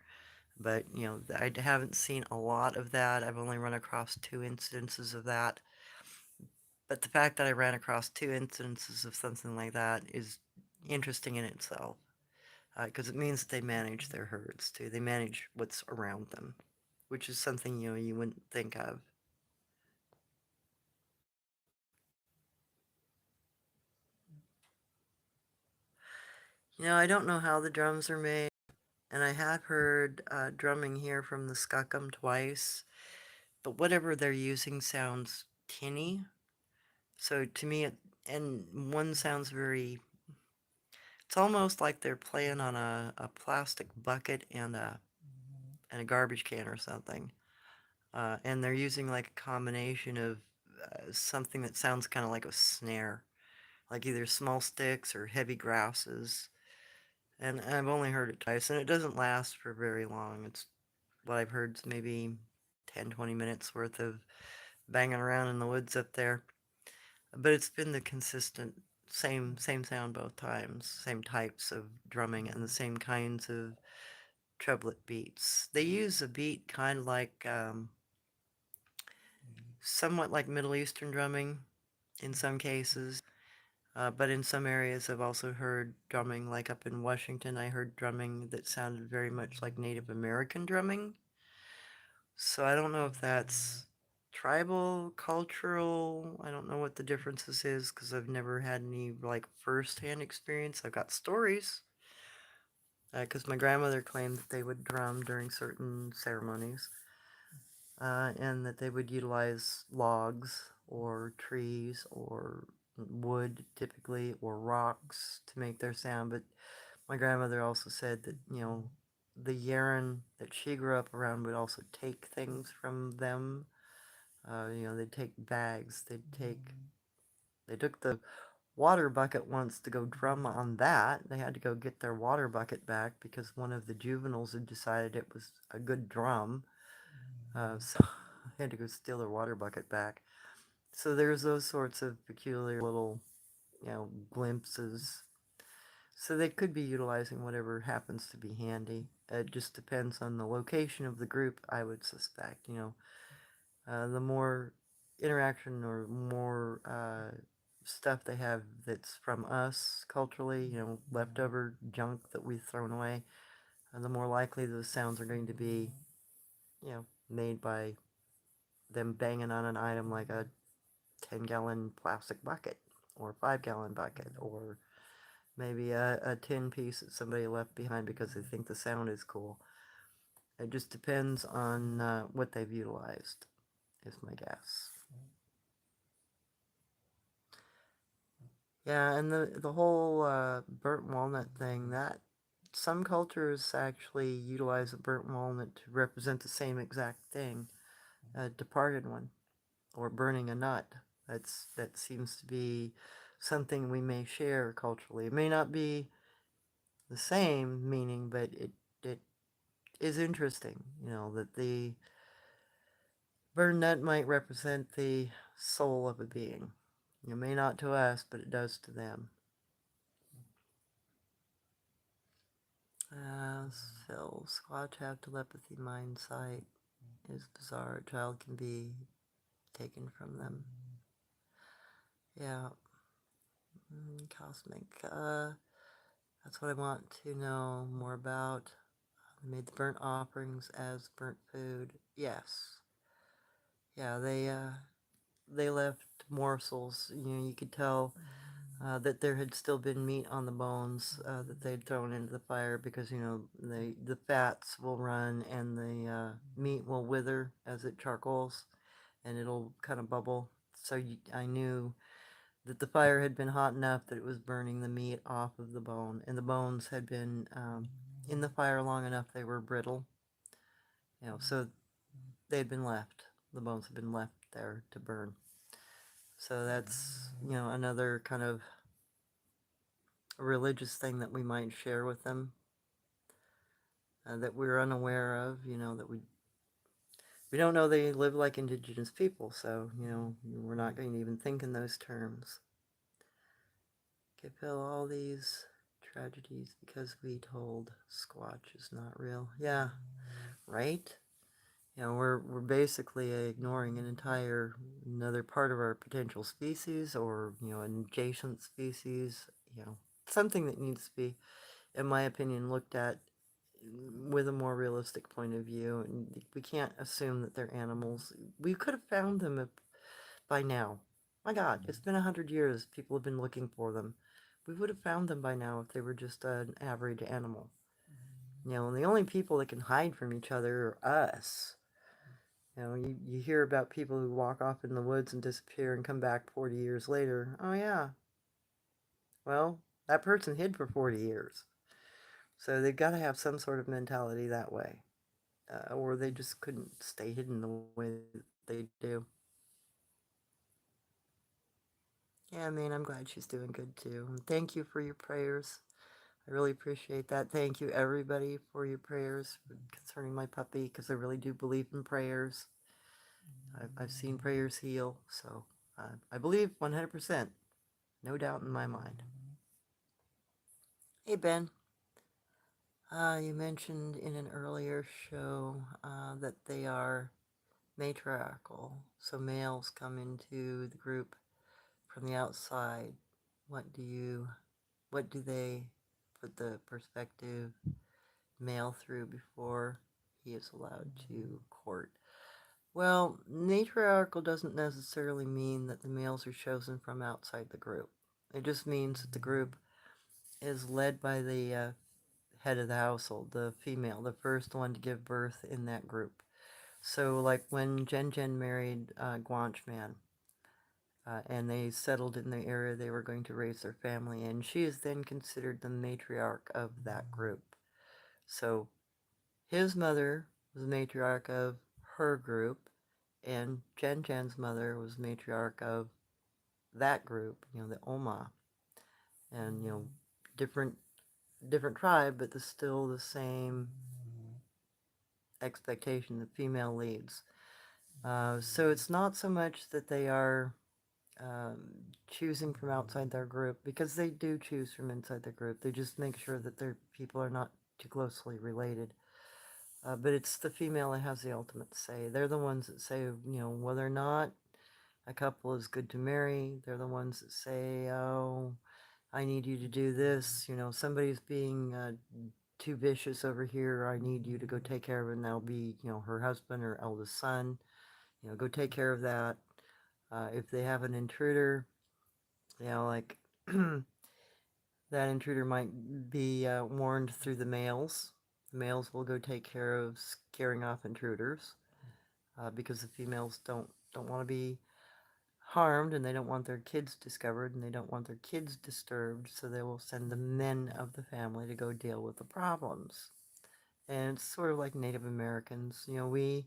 But, I haven't seen a lot of that. I've only run across 2 instances of that. But the fact that I ran across 2 instances of something like that is interesting in itself. Because it means that they manage their herds too. They manage what's around them, which is something, you wouldn't think of. I don't know how the drums are made, and I have heard drumming here from the Skookum twice, but whatever they're using sounds tinny. So to me, and one sounds very, it's almost like they're playing on a plastic bucket and a garbage can or something. And they're using like a combination of something that sounds kind of like a snare, like either small sticks or heavy grasses. And I've only heard it twice, and it doesn't last for very long. It's what I've heard is maybe 10, 20 minutes worth of banging around in the woods up there. But it's been the consistent same sound both times, same types of drumming and the same kinds of treblet beats. They use a beat kind of like somewhat like Middle Eastern drumming in some cases. But in some areas, I've also heard drumming, like up in Washington, I heard drumming that sounded very much like Native American drumming. So I don't know if that's tribal, cultural. I don't know what the differences is because I've never had any like first-hand experience. I've got stories because my grandmother claimed that they would drum during certain ceremonies, and that they would utilize logs or trees or wood typically or rocks to make their sound. But my grandmother also said that, the Yaren that she grew up around would also take things from them. They'd take bags, they took the water bucket wants to go drum on that. They had to go get their water bucket back because one of the juveniles had decided it was a good drum. So they had to go steal their water bucket back. So there's those sorts of peculiar little, glimpses. So they could be utilizing whatever happens to be handy. It just depends on the location of the group, I would suspect. The more interaction or more stuff they have that's from us culturally, leftover junk that we've thrown away, the more likely those sounds are going to be, made by them banging on an item like a 10-gallon plastic bucket or a 5-gallon bucket or maybe a tin piece that somebody left behind because they think the sound is cool. It just depends on what they've utilized, is my guess. Yeah, and the whole burnt walnut thing, that some cultures actually utilize a burnt walnut to represent the same exact thing, a departed one, or burning a nut. That seems to be something we may share culturally. It may not be the same meaning, but it is interesting, that the burned nut might represent the soul of a being. It may not to us, but it does to them. So, Squatch have telepathy, mind, sight. Is bizarre. A child can be taken from them. Yeah. Cosmic. That's what I want to know more about. They made the burnt offerings as burnt food. Yes. Yeah, they left morsels. You could tell that there had still been meat on the bones that they'd thrown into the fire because the fats will run and the meat will wither as it charcoals and it'll kind of bubble. So I knew that the fire had been hot enough that it was burning the meat off of the bone, and the bones had been in the fire long enough they were brittle. So they'd been left. The bones had been left there to burn. So that's another kind of a religious thing that we might share with them that we're unaware of, that we don't know they live like indigenous people, so, we're not going to even think in those terms. Feel all these tragedies because we told Squatch is not real. Yeah, right? We're basically ignoring another part of our potential species or, an adjacent species, something that needs to be, in my opinion, looked at with a more realistic point of view. And we can't assume that they're animals. We could have found them by now. My God, it's been 100 years. People have been looking for them. We would have found them by now if they were just an average animal. And the only people that can hide from each other are us. You hear about people who walk off in the woods and disappear and come back 40 years later. Oh, yeah. Well, that person hid for 40 years. So they've got to have some sort of mentality that way. Or they just couldn't stay hidden the way they do. Yeah, I mean, I'm glad she's doing good too. And thank you for your prayers. I really appreciate that. Thank you, everybody, for your prayers concerning my puppy, because I really do believe in prayers. I've seen prayers heal, so I believe 100%. No doubt in my mind. Hey, Ben. You mentioned in an earlier show that they are matriarchal, so males come into the group from the outside. What do they put the perspective male through before he is allowed to court? Well, matriarchal doesn't necessarily mean that the males are chosen from outside the group. It just means that the group is led by the head of the household, the female, the first one to give birth in that group. So, like when Jen married Guanch Man, and they settled in the area they were going to raise their family in, she is then considered the matriarch of that group. So, his mother was the matriarch of her group, and Jen's mother was matriarch of that group, the Oma. and different different tribe, but there's still the same expectation, the female leads. So it's not so much that they are um, choosing from outside their group, because they do choose from inside their group. They just make sure that their people are not too closely related. But it's the female that has the ultimate say. They're the ones that say, whether or not a couple is good to marry. They're the ones that say, oh, I need you to do this. Somebody's being too vicious over here. I need you to go take care of it. And that'll be, her husband or eldest son. Go take care of that. If they have an intruder, like that intruder might be warned through the males. The males will go take care of scaring off intruders, because the females don't want to be harmed, and they don't want their kids discovered, and they don't want their kids disturbed, so they will send the men of the family to go deal with the problems. And it's sort of like Native Americans. We,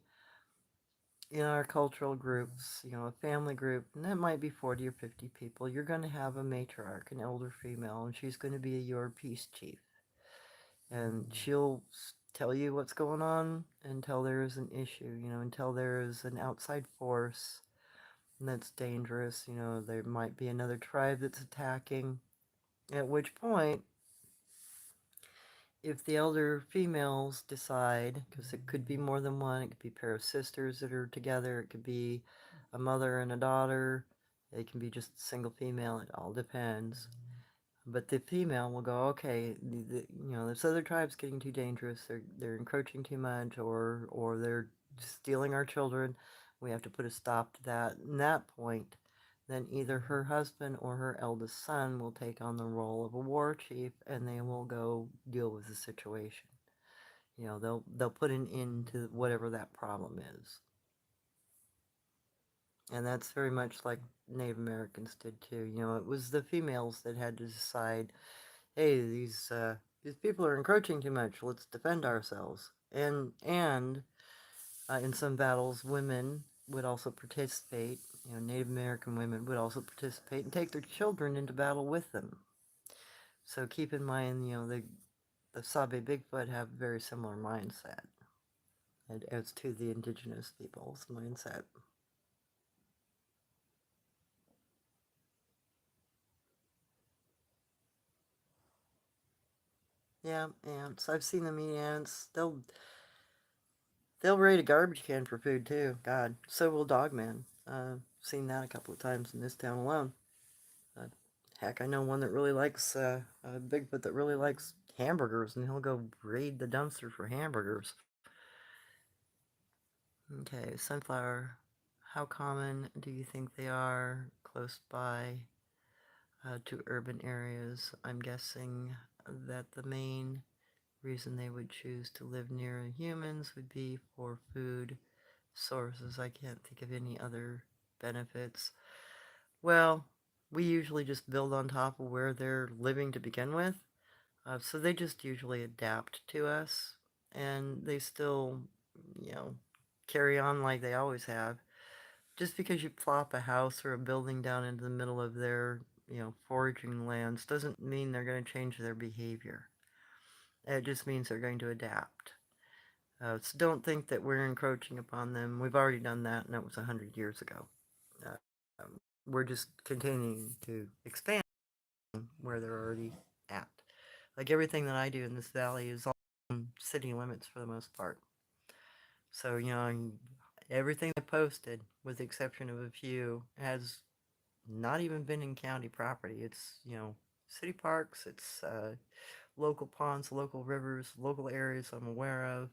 in our cultural groups, a family group, and that might be 40 or 50 people, you're going to have a matriarch, an elder female, and she's going to be your peace chief. And she'll tell you what's going on until there is an issue, until there is an outside force that's dangerous. There might be another tribe that's attacking, at which point, if the elder females decide, because it could be more than one, it could be a pair of sisters that are together, it could be a mother and a daughter, it can be just a single female, it all depends. But the female will go, okay, this other tribe's getting too dangerous, they're encroaching too much, or they're stealing our children, we have to put a stop to that. And that point, then either her husband or her eldest son will take on the role of a war chief, and they will go deal with the situation. They'll put an end to whatever that problem is. And that's very much like Native Americans did too. It was the females that had to decide, hey, these people are encroaching too much. Let's defend ourselves. And in some battles, women would also participate. Native American women would also participate and take their children into battle with them. So keep in mind, the Sabe Bigfoot have a very similar mindset as to the indigenous people's mindset. Yeah, ants. I've seen them eat ants. They'll raid a garbage can for food too. God, so will Dogman. Seen that a couple of times in this town alone. Uh, Heck, I know one that really likes Bigfoot that really likes hamburgers, and he'll go raid the dumpster for hamburgers. Okay, sunflower. How common do you think they are close by to urban areas? I'm guessing that the main reason they would choose to live near humans would be for food sources. I can't think of any other benefits. Well, we usually just build on top of where they're living to begin with. So they just usually adapt to us, and they still, you know, carry on like they always have. Just because you plop a house or a building down into the middle of their, foraging lands doesn't mean they're going to change their behavior. It just means they're going to adapt. So don't think that we're encroaching upon them. We've already done that, and that was 100 years ago. Uh, we're just continuing to expand where they're already at. Like everything that I do in this valley is all city limits for the most part. So, everything I posted, with the exception of a few, has not even been in county property. It's, city parks, it's local ponds, local rivers, local areas I'm aware of.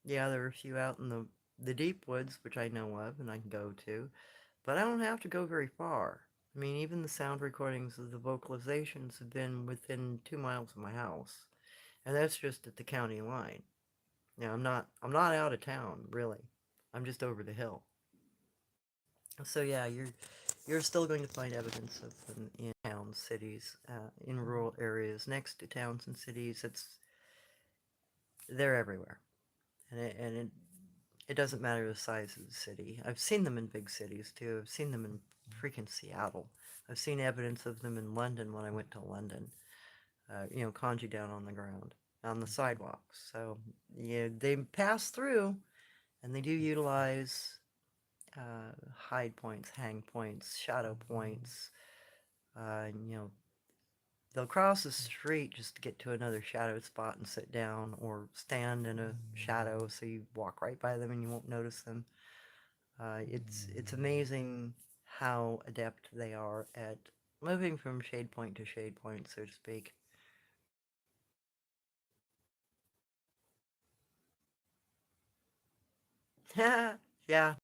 Yeah, there are a few out in the deep woods, which I know of and I can go to, but I don't have to go very far. I mean, even the sound recordings of the vocalizations have been within 2 miles of my house, and that's just at the county line. Now, I'm not out of town, really. I'm just over the hill. So yeah, you're still going to find evidence of them in towns, cities, in rural areas, next to towns and cities. They're everywhere, and It doesn't matter the size of the city. I've seen them in big cities too. I've seen them in freaking Seattle. I've seen evidence of them in London when I went to London. Kanji down on the ground, on the sidewalks. So, yeah, they pass through, and they do utilize hide points, hang points, shadow points. And, they'll cross the street just to get to another shadow spot and sit down, or stand in a shadow so you walk right by them and you won't notice them. It's amazing how adept they are at moving from shade point, so to speak. Yeah,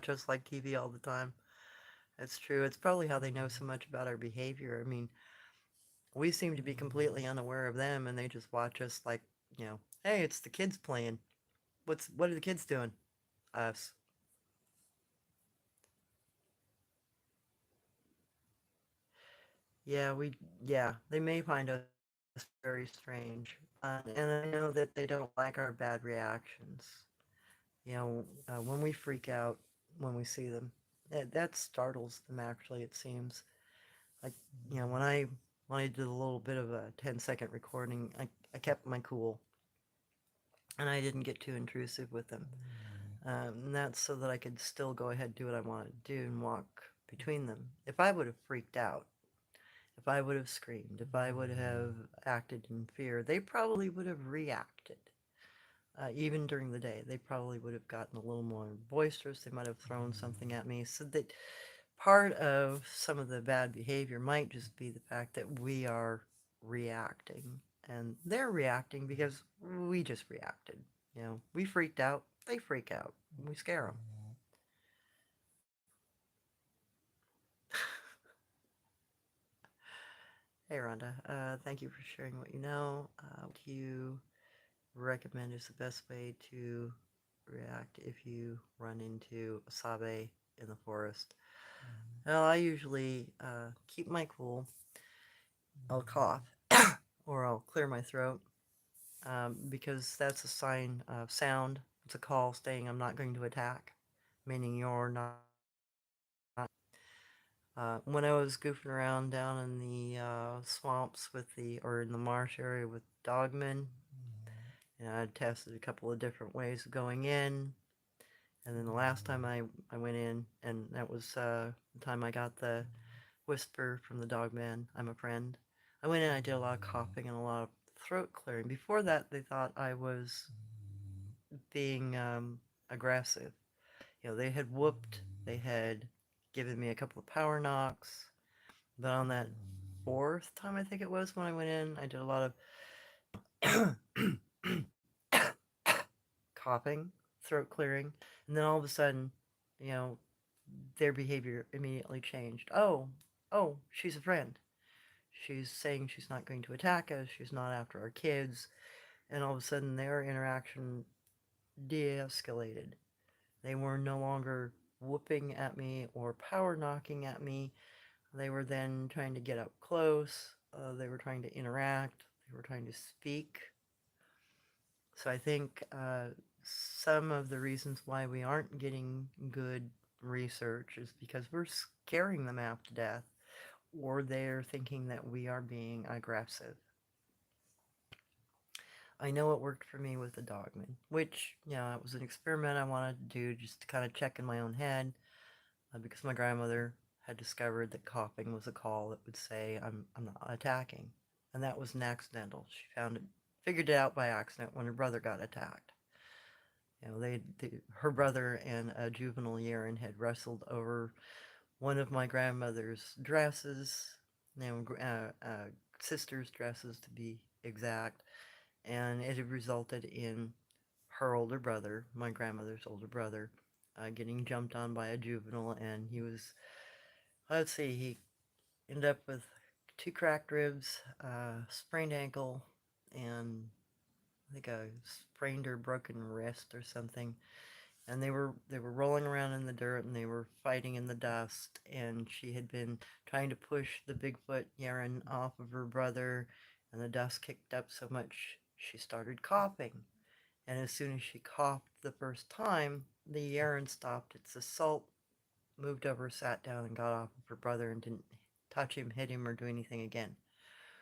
just like TV all the time. That's true. It's probably how they know so much about our behavior. I mean, we seem to be completely unaware of them, and they just watch us like, hey, it's the kids playing. What are the kids doing? Us. Yeah, they may find us very strange. And I know that they don't like our bad reactions. When we freak out when we see them, that startles them, actually, it seems. Like, when I did a little bit of a 10-second recording, I kept my cool, and I didn't get too intrusive with them. And that's so that I could still go ahead and do what I wanted to do and walk between them. If I would have freaked out, if I would have screamed, if I would have acted in fear, they probably would have reacted. Even during the day, they probably would have gotten a little more boisterous. They might have thrown something at me. So that part of some of the bad behavior might just be the fact that we are reacting. And they're reacting because we just reacted. We freaked out, they freak out. We scare them. Hey, Rhonda. Thank you for sharing what you know. What do you recommend is the best way to react if you run into a sabe in the forest? Well, I usually keep my cool. I'll cough or I'll clear my throat, because that's a sign of sound. It's a call saying I'm not going to attack, meaning you're not. When I was goofing around down in the swamps or in the marsh area with dogmen, I tested a couple of different ways of going in. And then the last time I went in, and that was the time I got the whisper from the dogman, I'm a friend. I went in, I did a lot of coughing and a lot of throat clearing. Before that, they thought I was being aggressive. They had whooped, they had given me a couple of power knocks, but on that fourth time, I think it was, when I went in, I did a lot of coughing, throat clearing, and then all of a sudden, you know, their behavior immediately changed. Oh, she's a friend. She's saying she's not going to attack us, she's not after our kids, and all of a sudden their interaction de-escalated. They were no longer whooping at me or power knocking at me. They were then trying to get up close. They were trying to interact. They were trying to speak. So I think some of the reasons why we aren't getting good research is because we're scaring them half to death, or they're thinking that we are being aggressive. I know it worked for me with the dogman, which, it was an experiment I wanted to do just to kind of check in my own head, because my grandmother had discovered that coughing was a call that would say, I'm not attacking. And that was an accidental. She figured it out by accident when her brother got attacked. Her brother and a juvenile urine had wrestled over one of my grandmother's dresses, sister's dresses to be exact, and it had resulted in her older brother, my grandmother's older brother, getting jumped on by a juvenile, and he was, let's see, he ended up with two cracked ribs, sprained ankle, and I think a sprained or broken wrist or something. And they were rolling around in the dirt, and they were fighting in the dust, and she had been trying to push the Bigfoot urine off of her brother, and the dust kicked up so much she started coughing. And as soon as she coughed the first time, the Yaren stopped its assault, moved over, sat down, and got off of her brother and didn't touch him, hit him, or do anything again.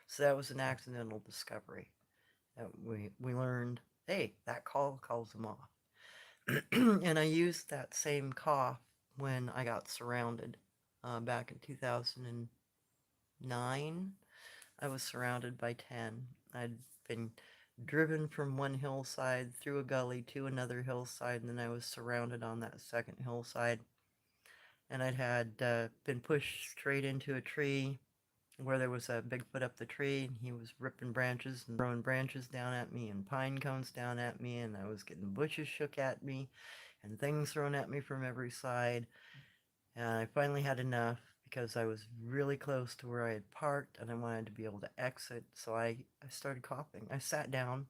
So that was an accidental discovery. We learned, hey, that call calls him off. And I used that same cough when I got surrounded back in 2009. I was surrounded by 10. I'd been driven from one hillside through a gully to another hillside, and then I was surrounded on that second hillside. And I'd had been pushed straight into a tree where there was a Bigfoot up the tree, and he was ripping branches and throwing branches down at me and pine cones down at me, and I was getting bushes shook at me and things thrown at me from every side. And I finally had enough because I was really close to where I had parked and I wanted to be able to exit. So I started coughing. I sat down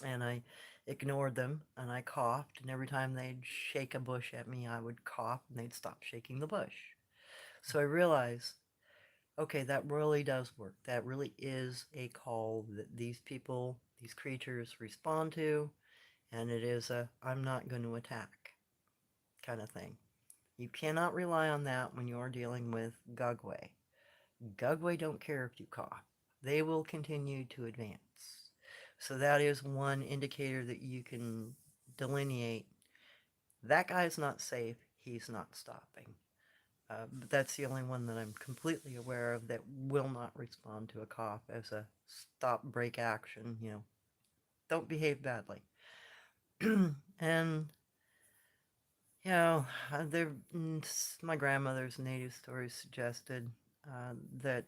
and I ignored them and I coughed. And every time they'd shake a bush at me, I would cough and they'd stop shaking the bush. So I realized, okay, that really does work. That really is a call that these people, these creatures respond to. And it is a I'm not going to attack kind of thing. You cannot rely on that when you're dealing with Gugway. Gugway don't care if you cough. They will continue to advance. So that is one indicator that you can delineate. That guy's not safe. He's not stopping. But that's the only one that I'm completely aware of that will not respond to a cough as a stop break action. Don't behave badly. And my grandmother's native stories suggested that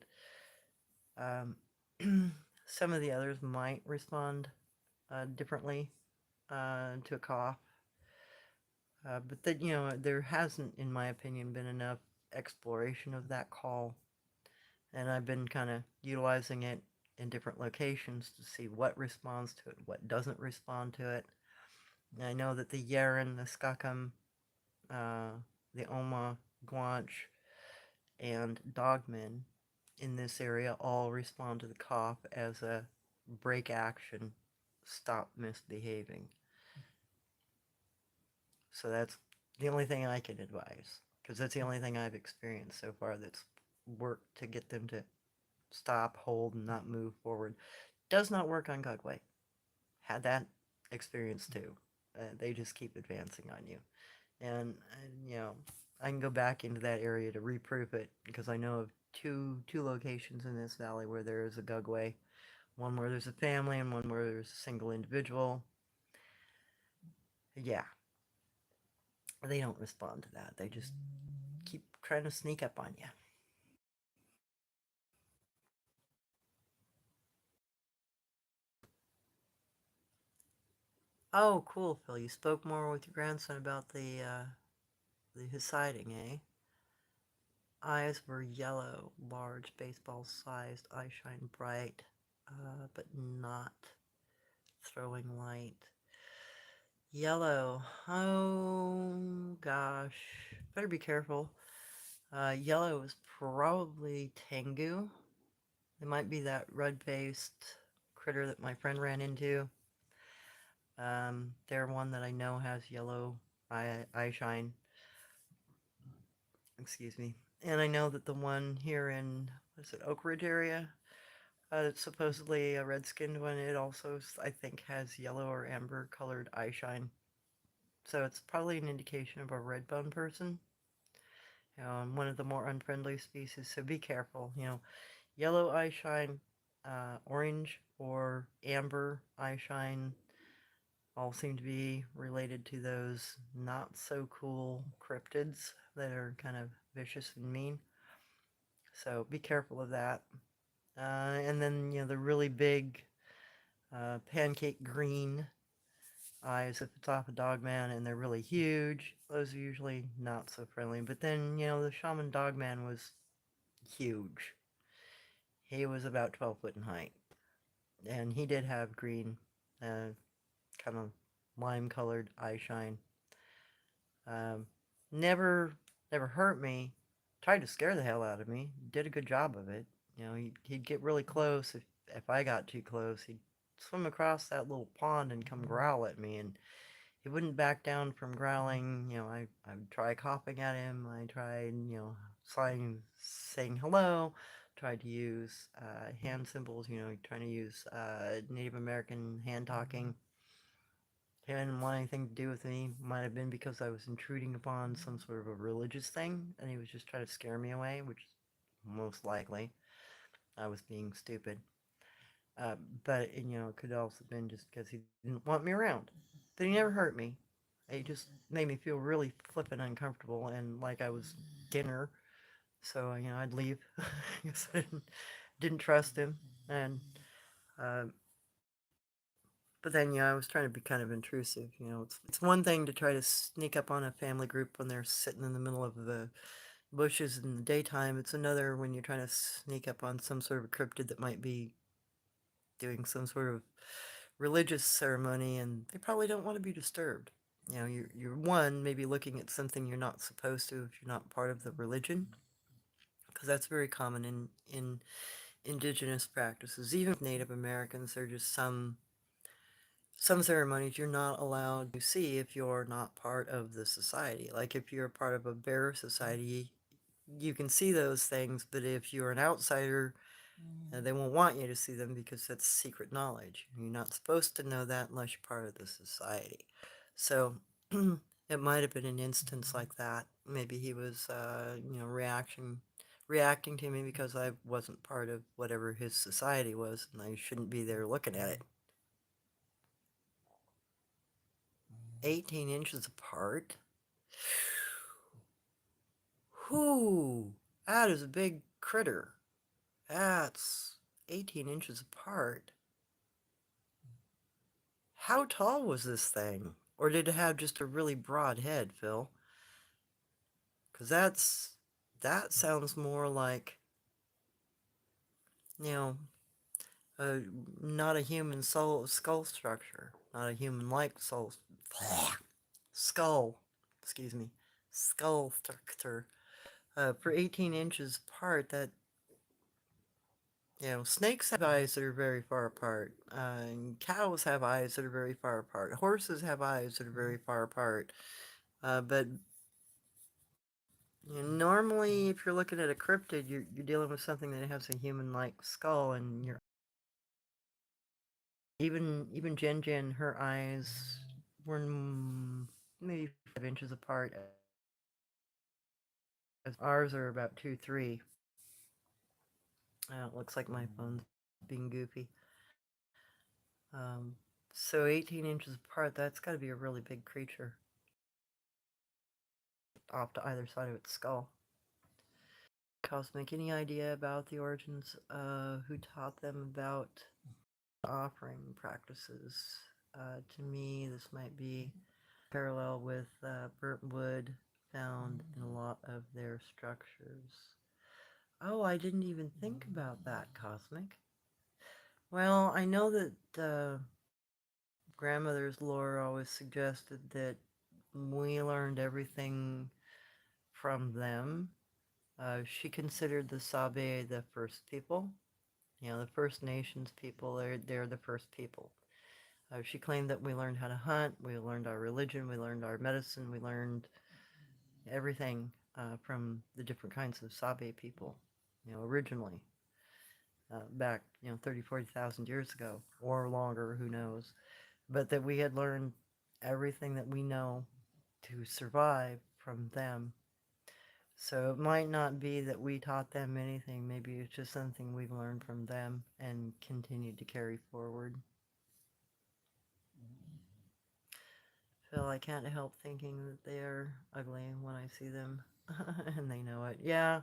um, some of the others might respond differently to a cough. But that, there hasn't, in my opinion, been enough exploration of that call. And I've been kind of utilizing it in different locations to see what responds to it, what doesn't respond to it. And I know that the Yaren, the Skakam, the Oma, Guanch, and Dogmen in this area all respond to the cough as a break action, stop misbehaving. So that's the only thing I can advise, because that's the only thing I've experienced so far that's worked to get them to stop, hold, and not move forward. Does not work on Gugway. Had that experience too. They just keep advancing on you. And I can go back into that area to reproof it because I know of two locations in this valley where there is a Gugway. One where there's a family and one where there's a single individual. Yeah, they don't respond to that. They just keep trying to sneak up on you. Oh, cool, Phil. You spoke more with your grandson about his sighting, eh? Eyes were yellow, large, baseball-sized, eye shine bright, but not throwing light. Yellow. Oh, gosh. Better be careful. Yellow is probably Tengu. It might be that red-faced critter that my friend ran into. They're one that I know has yellow eye shine. Excuse me. And I know that the one here in, Oak Ridge area, it's supposedly a red-skinned one. It also, I think, has yellow or amber-colored eye shine. So it's probably an indication of a red-bone person. One of the more unfriendly species. So be careful. Yellow eye shine, orange or amber eye shine all seem to be related to those not so cool cryptids that are kind of vicious and mean. So be careful of that. And then, the really big pancake green eyes if it's off a dogman and they're really huge. Those are usually not so friendly. But then, the shaman dogman was huge. He was about 12 foot in height. And he did have green, kind of lime colored eye shine. Um, never hurt me. Tried to scare the hell out of me. Did a good job of it. He'd get really close. If I got too close, he'd swim across that little pond and come growl at me, and he wouldn't back down from growling. I would try coughing at him. I tried, saying hello. Tried to use hand symbols, trying to use Native American hand talking. He didn't want anything to do with me. Might have been because I was intruding upon some sort of a religious thing, and he was just trying to scare me away, which is most likely. I was being stupid. But, it could also have been just because he didn't want me around. But he never hurt me. He just made me feel really flippin' uncomfortable and like I was dinner. So, I'd leave. Because I didn't trust him. And, uh, but then, I was trying to be kind of intrusive. It's one thing to try to sneak up on a family group when they're sitting in the middle of the bushes in the daytime. It's another when you're trying to sneak up on some sort of a cryptid that might be doing some sort of religious ceremony, and they probably don't want to be disturbed. You're one, maybe looking at something you're not supposed to if you're not part of the religion, because that's very common in indigenous practices. Even with Native Americans, there are just some ceremonies you're not allowed to see if you're not part of the society. Like if you're part of a bear society, you can see those things, but if you're an outsider, they won't want you to see them because that's secret knowledge. You're not supposed to know that unless you're part of the society. So it might have been an instance like that. Maybe he was, reacting to me because I wasn't part of whatever his society was, and I shouldn't be there looking at it. 18 inches apart? Whoo! That is a big critter. That's 18 inches apart. How tall was this thing? Or did it have just a really broad head, Phil? Because that sounds more like, you know, a, not a human skull structure. Not a human-like skull. Excuse me. Skull structure. For 18 inches apart, that, snakes have eyes that are very far apart. And cows have eyes that are very far apart. Horses have eyes that are very far apart. But normally, if you're looking at a cryptid, you're dealing with something that has a human-like skull, and even Jen Jen, her eyes were maybe 5 inches apart. As ours are about 2, 3. It looks like my phone's being goofy. Um, so 18 inches apart, that's got to be a really big creature off to either side of its skull. Cosmic, any idea about the origins? Who taught them about offering practices? To me, this might be parallel with burnt wood found in a lot of their structures. Oh, I didn't even think about that, Cosmic. Well, I know that grandmother's lore always suggested that we learned everything from them. She considered the Sabe the first people. The First Nations people, they're the first people. She claimed that we learned how to hunt, we learned our religion, we learned our medicine, we learned everything from the different kinds of Sabe people, originally, back, 30, 40,000 years ago, or longer, who knows. But that we had learned everything that we know to survive from them. So it might not be that we taught them anything, maybe it's just something we've learned from them and continued to carry forward. Phil, I can't help thinking that they're ugly when I see them, and they know it. Yeah,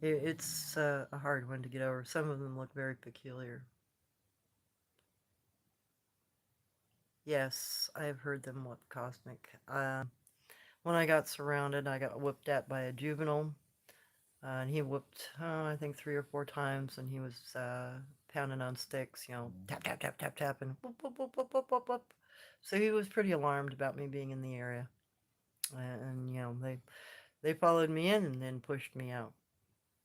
it's a hard one to get over. Some of them look very peculiar. Yes, I've heard them look cosmic. When I got surrounded, I got whooped at by a juvenile. And he whooped, I think 3 or 4 times, and he was pounding on sticks, tap, tap, tap, tap, tap, and whoop, whoop, whoop, whoop, whoop, whoop, whoop. So he was pretty alarmed about me being in the area. And, they followed me in and then pushed me out.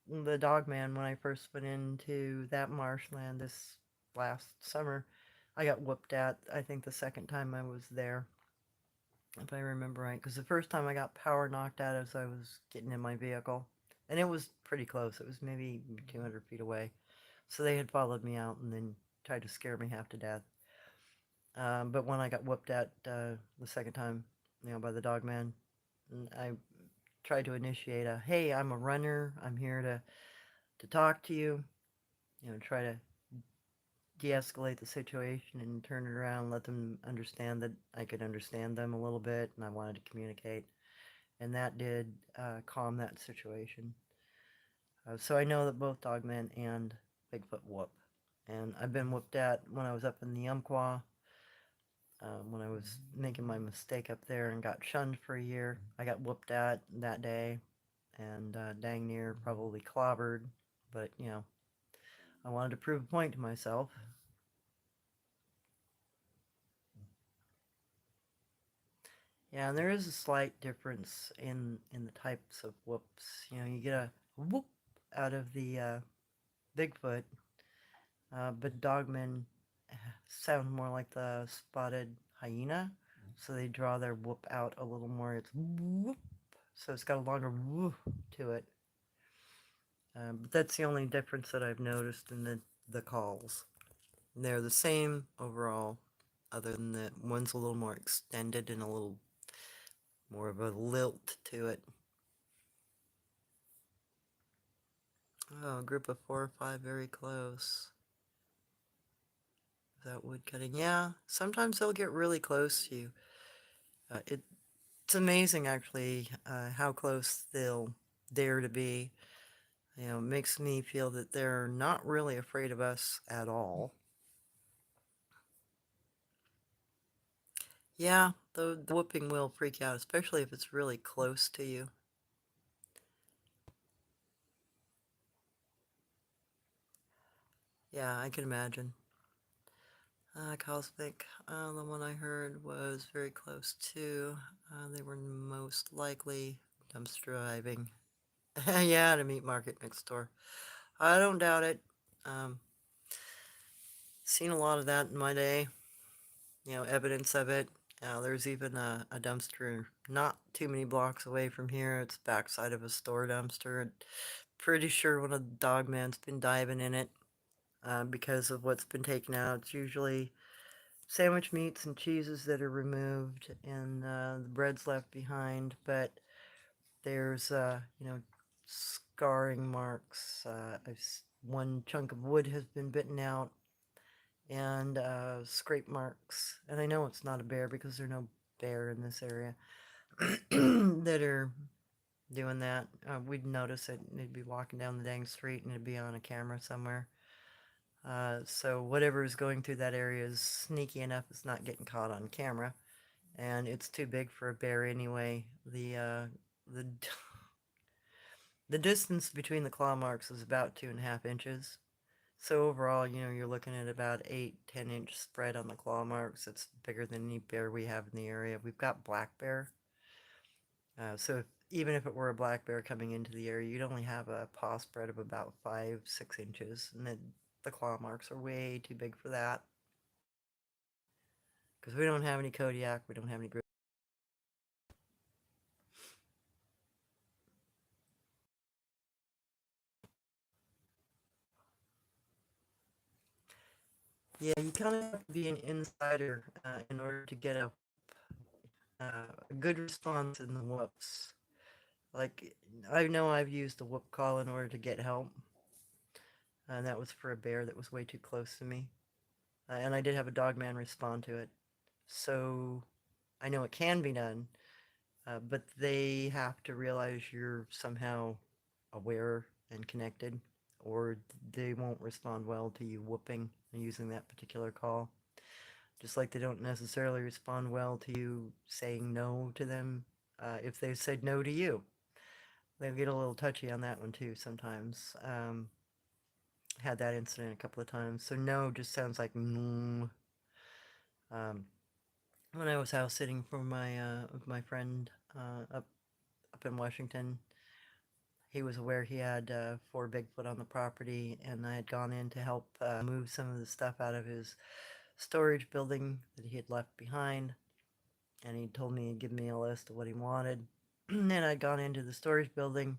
The dog man, when I first went into that marshland this last summer, I got whooped at, I think, the second time I was there, if I remember right. Because the first time I got power knocked out as I was getting in my vehicle. And it was pretty close. It was maybe 200 feet away. So they had followed me out and then tried to scare me half to death. But when I got whooped at the second time, by the dog man, I tried to initiate a, hey, I'm a runner. I'm here to talk to you. Try to de-escalate the situation and turn it around, let them understand that I could understand them a little bit, and I wanted to communicate. And that did calm that situation. So I know that both Dogman and Bigfoot whoop. And I've been whooped at when I was up in the Umpqua, when I was making my mistake up there and got shunned for a year. I got whooped at that day and dang near probably clobbered. But, I wanted to prove a point to myself. Yeah, and there is a slight difference in the types of whoops. You get a whoop out of the Bigfoot, but dogmen sound more like the spotted hyena, so they draw their whoop out a little more. It's whoop, so it's got a longer whoop to it. But that's the only difference that I've noticed in the calls. They're the same overall, other than that one's a little more extended and a little more of a lilt to it. Oh, a group of 4 or 5 very close. That wood cutting. Yeah, sometimes they'll get really close to you. It's amazing, actually, how close they'll dare to be. It makes me feel that they're not really afraid of us at all. Yeah, the whooping will freak out, especially if it's really close to you. Yeah, I can imagine. Cosmic, the one I heard was very close too. They were most likely dumpster driving. Yeah, at a meat market next door. I don't doubt it. Um, Seen a lot of that in my day. Evidence of it. There's even a dumpster not too many blocks away from here. It's backside of a store dumpster. Pretty sure one of the dog man's been diving in it because of what's been taken out. It's usually sandwich meats and cheeses that are removed and the bread's left behind, but there's, scarring marks. One chunk of wood has been bitten out and scrape marks. And I know it's not a bear because there's no bear in this area that are doing that. We'd notice it. They'd be walking down the dang street and it'd be on a camera somewhere. So whatever is going through that area is sneaky enough it's not getting caught on camera, and it's too big for a bear anyway. The the distance between the claw marks is about 2.5 inches. So overall, you're looking at about 8-10 inch spread on the claw marks. It's bigger than any bear we have in the area. We've got black bear. Even if it were a black bear coming into the area, you'd only have a paw spread of about 5-6 inches, and then the claw marks are way too big for that. Because we don't have any Kodiak, we don't have any grip. Yeah, you kind of have to be an insider in order to get a good response in the whoops. Like, I know I've used a whoop call in order to get help, and that was for a bear that was way too close to me. And I did have a dog man respond to it. So I know it can be done, but they have to realize you're somehow aware and connected, or they won't respond well to you whooping and using that particular call. Just like they don't necessarily respond well to you saying no to them if they said no to you. They get a little touchy on that one too sometimes. Had that incident a couple of times. So no just sounds like no. When I was house sitting for my friend up in Washington, he was aware he had 4 Bigfoot on the property, and I had gone in to help move some of the stuff out of his storage building that he had left behind, and he told me he'd give me a list of what he wanted. And then I'd gone into the storage building,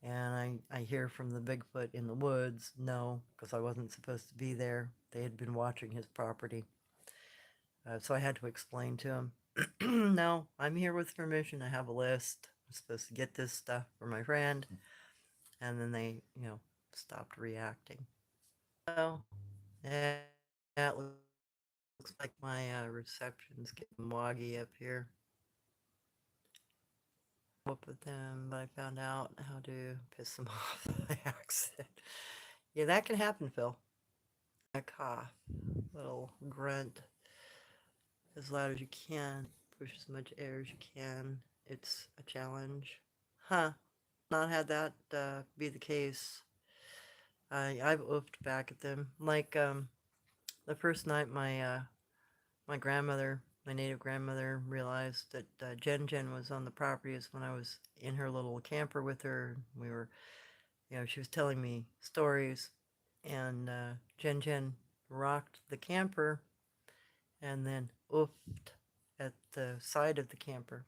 and I hear from the Bigfoot in the woods, no, because I wasn't supposed to be there. They had been watching his property. So I had to explain to him, no, I'm here with permission. I have a list. I'm supposed to get this stuff for my friend. And then they, stopped reacting. So, that looks like my reception's getting woggy up here. Up with them, but I found out how to piss them off by accident. Yeah, that can happen, Phil. A cough, little grunt as loud as you can, push as much air as you can. It's a challenge. Huh. Not had that be the case. I've oofed back at them. Like the first night my grandmother, my native grandmother, realized that Jen Jen was on the property is when I was in her little camper with her. We were, she was telling me stories, and Jen Jen rocked the camper and then oofed at the side of the camper.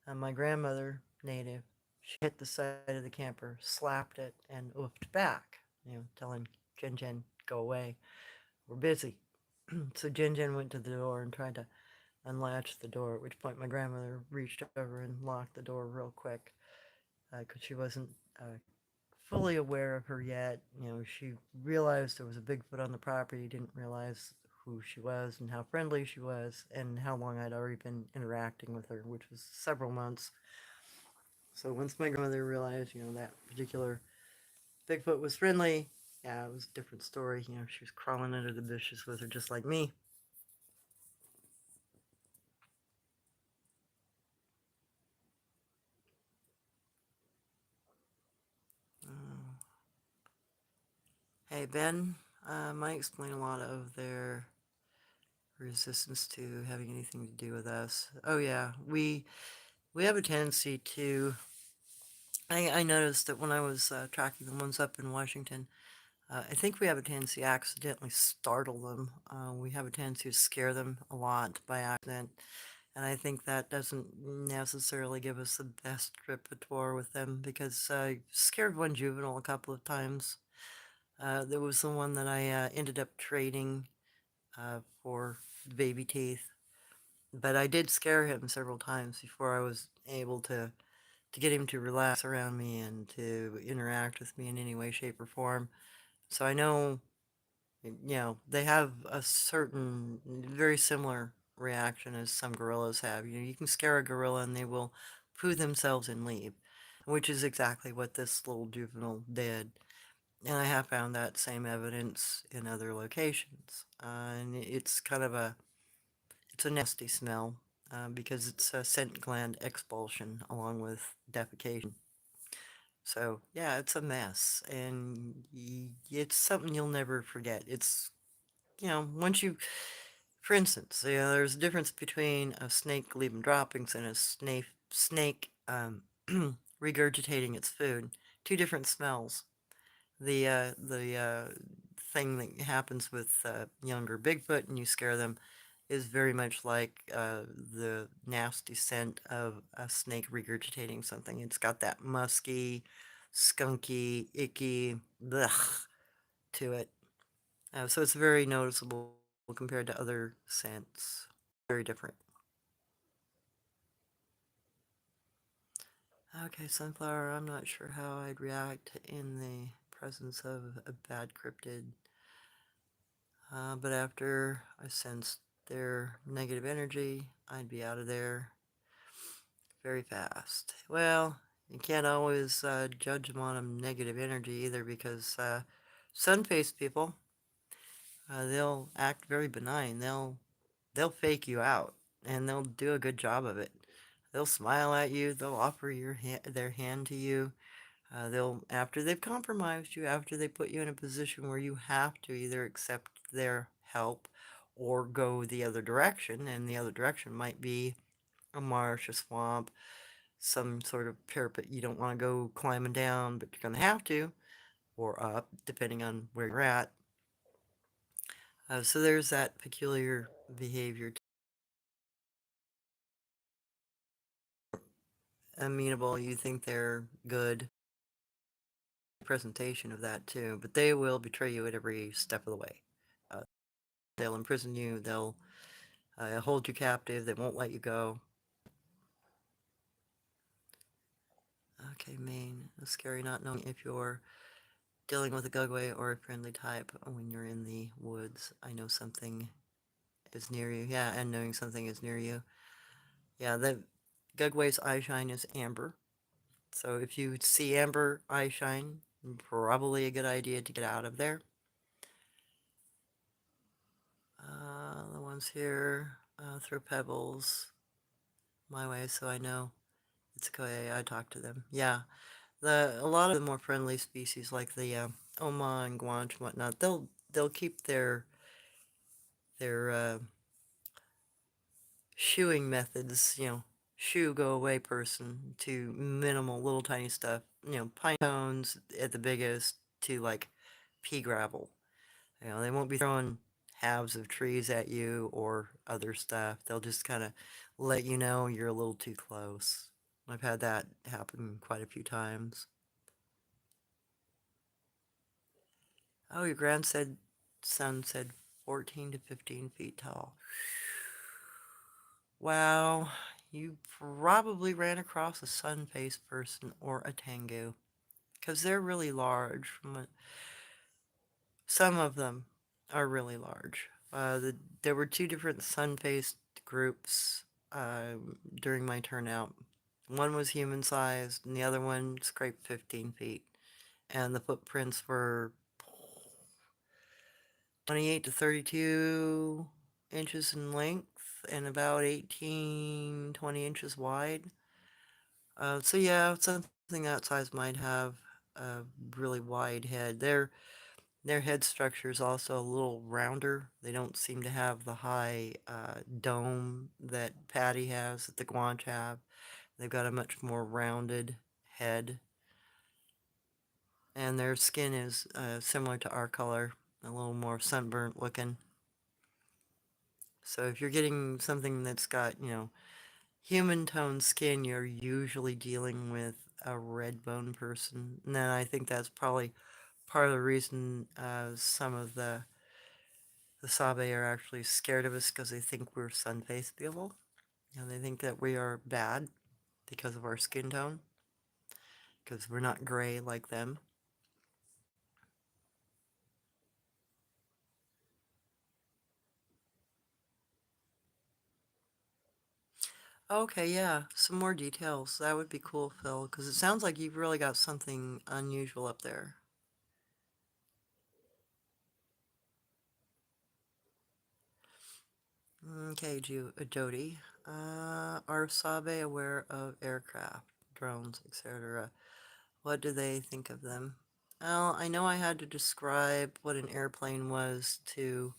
And my grandmother, native, she hit the side of the camper, slapped it, and oofed back, telling Jen Jen, go away. We're busy. So Jen Jen went to the door and tried to unlatch the door, at which point my grandmother reached over and locked the door real quick because she wasn't fully aware of her yet. She realized there was a Bigfoot on the property, didn't realize who she was and how friendly she was and how long I'd already been interacting with her, which was several months. So once my grandmother realized, that particular Bigfoot was friendly, yeah, it was a different story. She was crawling under the bushes with her just like me. Uh, hey, Ben, might explain a lot of their resistance to having anything to do with us. Oh yeah, we have a tendency to. I noticed that when I was tracking the ones up in Washington, I think we have a tendency to accidentally startle them. We have a tendency to scare them a lot by accident, and I think that doesn't necessarily give us the best repertoire with them because I scared one juvenile a couple of times. There was the one that I ended up trading for baby teeth, but I did scare him several times before I was able to get him to relax around me and to interact with me in any way, shape, or form. So I know, they have a certain, very similar reaction as some gorillas have. You can scare a gorilla and they will poo themselves and leave, which is exactly what this little juvenile did. And I have found that same evidence in other locations. And it's a nasty smell because it's a scent gland expulsion along with defecation. So yeah, it's a mess, and it's something you'll never forget. It's once you, for instance, there's a difference between a snake leaving droppings and a snake regurgitating its food. Two different smells. The thing that happens with younger Bigfoot, and you scare them, is very much like the nasty scent of a snake regurgitating something. It's got that musky, skunky, icky, blech to it. So it's very noticeable compared to other scents. Very different. Okay, sunflower, I'm not sure how I'd react in the presence of a bad cryptid. But after I sensed their negative energy, I'd be out of there very fast. Well, you can't always judge them on a negative energy either because sun-faced people, they'll act very benign. They'll fake you out, and they'll do a good job of it. They'll smile at you. They'll offer their hand to you. They'll after they've compromised you, after they put you in a position where you have to either accept their help or go the other direction, and the other direction might be a marsh, a swamp, some sort of parapet you don't want to go climbing down, but you're going to have to, or up, depending on where you're at. So there's that peculiar behavior, amenable. You think they're good, presentation of that too, but they will betray you at every step of the way. Uh, they'll imprison you. They'll hold you captive. They won't let you go. Okay, Maine. It's scary not knowing if you're dealing with a gugway or a friendly type when you're in the woods. I know something is near you. Yeah, and knowing something is near you. Yeah, the gugway's eye shine is amber. So if you see amber eye shine, probably a good idea to get out of there. The ones here throw pebbles my way, so I know it's okay. I talk to them. Yeah, a lot of the more friendly species, like the Oma and Guanche and whatnot, they'll keep their shooing methods, shoo go away person to minimal little tiny stuff, pine cones at the biggest to like pea gravel. They won't be throwing halves of trees at you or other stuff. They'll just kind of let you know you're a little too close. I've had that happen quite a few times. Oh, your grandson said 14 to 15 feet tall. Wow, you probably ran across a sun-faced person or a tango, because they're really large. Some of them are really large. There were two different sun-faced groups during my turnout. One was human-sized, and the other one scraped 15 feet. And the footprints were 28 to 32 inches in length and about 18, 20 inches wide. So yeah, something that size might have a really wide head. Their head structure is also a little rounder. They don't seem to have the high dome that Patty has, that the Guanche have. They've got a much more rounded head. And their skin is similar to our color, a little more sunburnt looking. So if you're getting something that's got, human toned skin, you're usually dealing with a red bone person. And then I think that's probably part of the reason some of the Sabe are actually scared of us, because they think we're sun-faced people. They think that we are bad because of our skin tone, because we're not gray like them. Okay, yeah, some more details. That would be cool, Phil, because it sounds like you've really got something unusual up there. Okay, Jody. Are Sabe aware of aircraft, drones, etc.? What do they think of them? Well, I know I had to describe what an airplane was to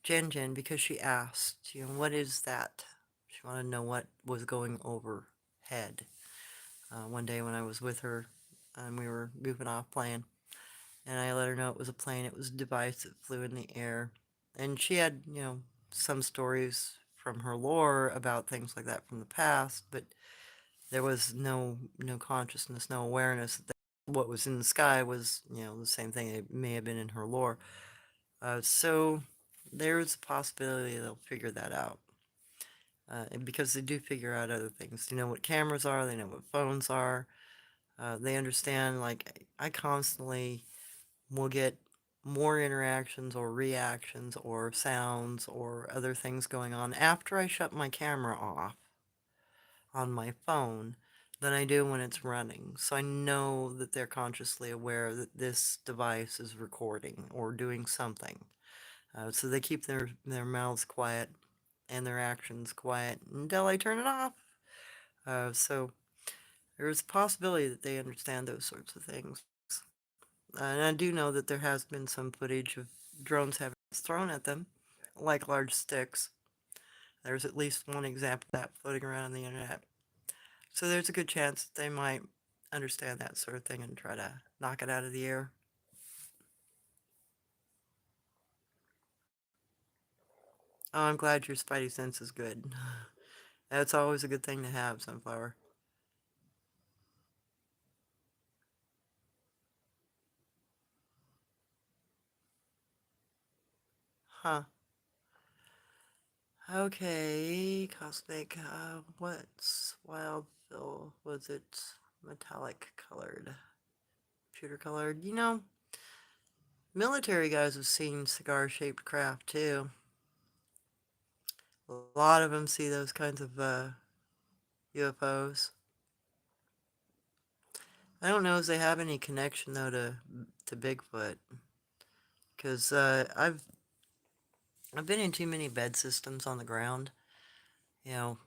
Jen Jen because she asked, what is that? She wanted to know what was going overhead. One day when I was with her and we were goofing off playing, and I let her know it was a plane. It was a device that flew in the air. And she had, some stories from her lore about things like that from the past, but there was no consciousness, no awareness that what was in the sky was, the same thing it may have been in her lore. So there's a possibility they'll figure that out. And because they do figure out other things. They know what cameras are, they know what phones are. They understand, like, I constantly will get more interactions or reactions or sounds or other things going on after I shut my camera off on my phone than I do when it's running. So I know that they're consciously aware that this device is recording or doing something. So they keep their mouths quiet and their actions quiet until I turn it off. So there's a possibility that they understand those sorts of things. And I do know that there has been some footage of drones having thrown at them, like large sticks. There's at least one example of that floating around on the internet. So there's a good chance that they might understand that sort of thing and try to knock it out of the air. Oh, I'm glad your spidey sense is good. That's always a good thing to have, Sunflower. Huh. Okay, cosmic. What's Wildville? Was it metallic colored? Pewter colored? Military guys have seen cigar-shaped craft too. A lot of them see those kinds of UFOs. I don't know if they have any connection though to Bigfoot, because I've been in too many bed systems on the ground. You know,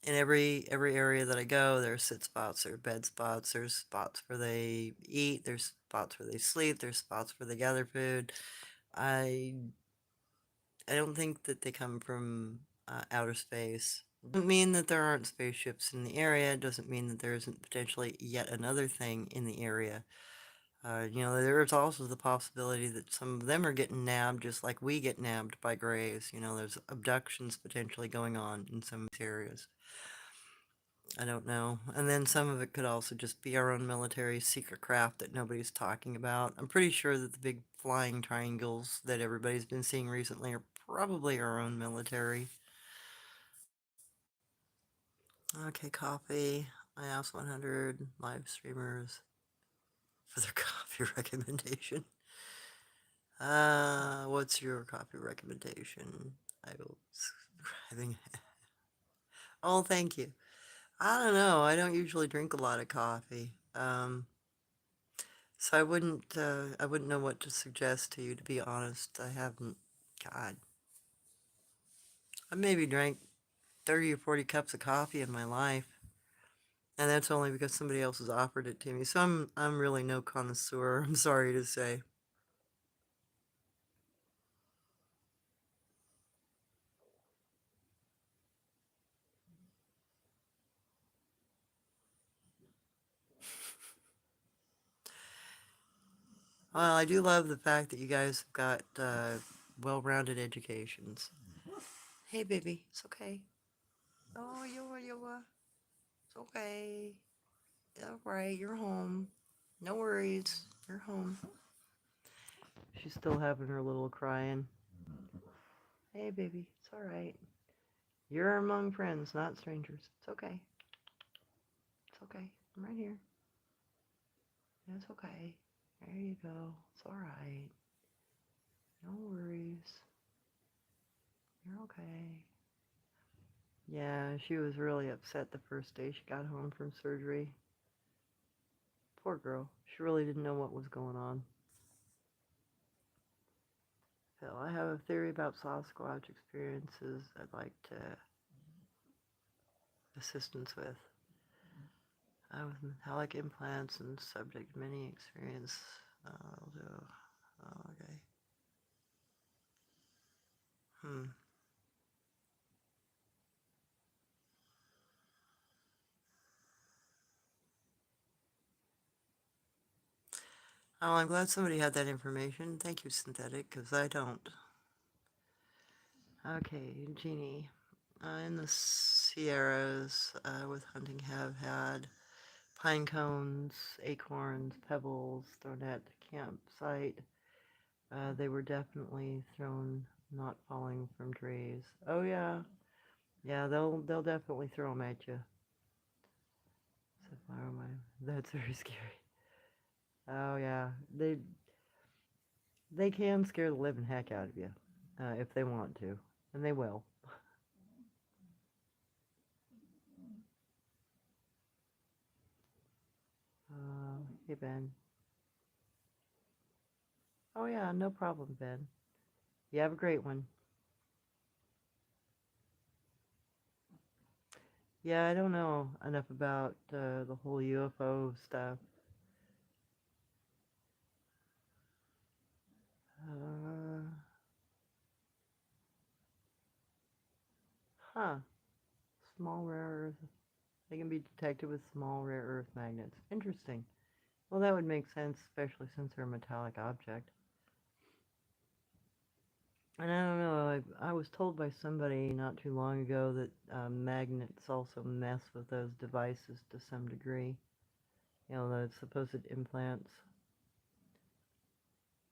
in every area that I go, there's sit spots, there are bed spots, there's spots where they eat, there's spots where they sleep, there's spots where they gather food. I I don't think that they come from outer space. Doesn't mean that there aren't spaceships in the area. It doesn't mean that there isn't potentially yet another thing in the area. There's also the possibility that some of them are getting nabbed just like we get nabbed by grays. There's abductions potentially going on in some of these areas. I don't know. And then some of it could also just be our own military secret craft that nobody's talking about. I'm pretty sure that the big flying triangles that everybody's been seeing recently are probably our own military. Okay, coffee. I asked 100 live streamers for their coffee recommendation. What's your coffee recommendation? I will subscribing. Oh, thank you. I don't know. I don't usually drink a lot of coffee. So I wouldn't know what to suggest to you, to be honest. I haven't, God, I maybe drank 30 or 40 cups of coffee in my life. And that's only because somebody else has offered it to me. So I'm really no connoisseur, I'm sorry to say. Well, I do love the fact that you guys have got well-rounded educations. Hey, baby, it's okay. Oh, it's okay. All right, you're home. No worries, you're home. She's still having her little crying. Hey, baby, it's all right. You're among friends, not strangers. It's okay. It's okay. I'm right here. It's okay. There you go. It's all right. No worries. You're okay. Yeah, she was really upset the first day she got home from surgery. Poor girl. She really didn't know what was going on. So I have a theory about Sasquatch experiences I'd like to assistance with. With metallic implants and subject many experience. I'll do. Oh, okay. Hmm. Oh, I'm glad somebody had that information. Thank you, Synthetic, because I don't. Okay, Jeannie. In the Sierras, with hunting, have had pine cones, acorns, pebbles thrown at the campsite. They were definitely thrown, not falling from trees. Oh yeah, yeah. They'll definitely throw them at you. Sapphire mine. That's very scary. Oh yeah, they can scare the living heck out of you, if they want to, and they will. Hey Ben. Oh yeah, no problem, Ben. You have a great one. Yeah, I don't know enough about the whole UFO stuff. Uh, huh. Small rare earth. They can be detected with small rare earth magnets. Interesting. Well, that would make sense, especially since they're a metallic object. And I don't know, I was told by somebody not too long ago that magnets also mess with those devices to some degree. You know, the supposed implants.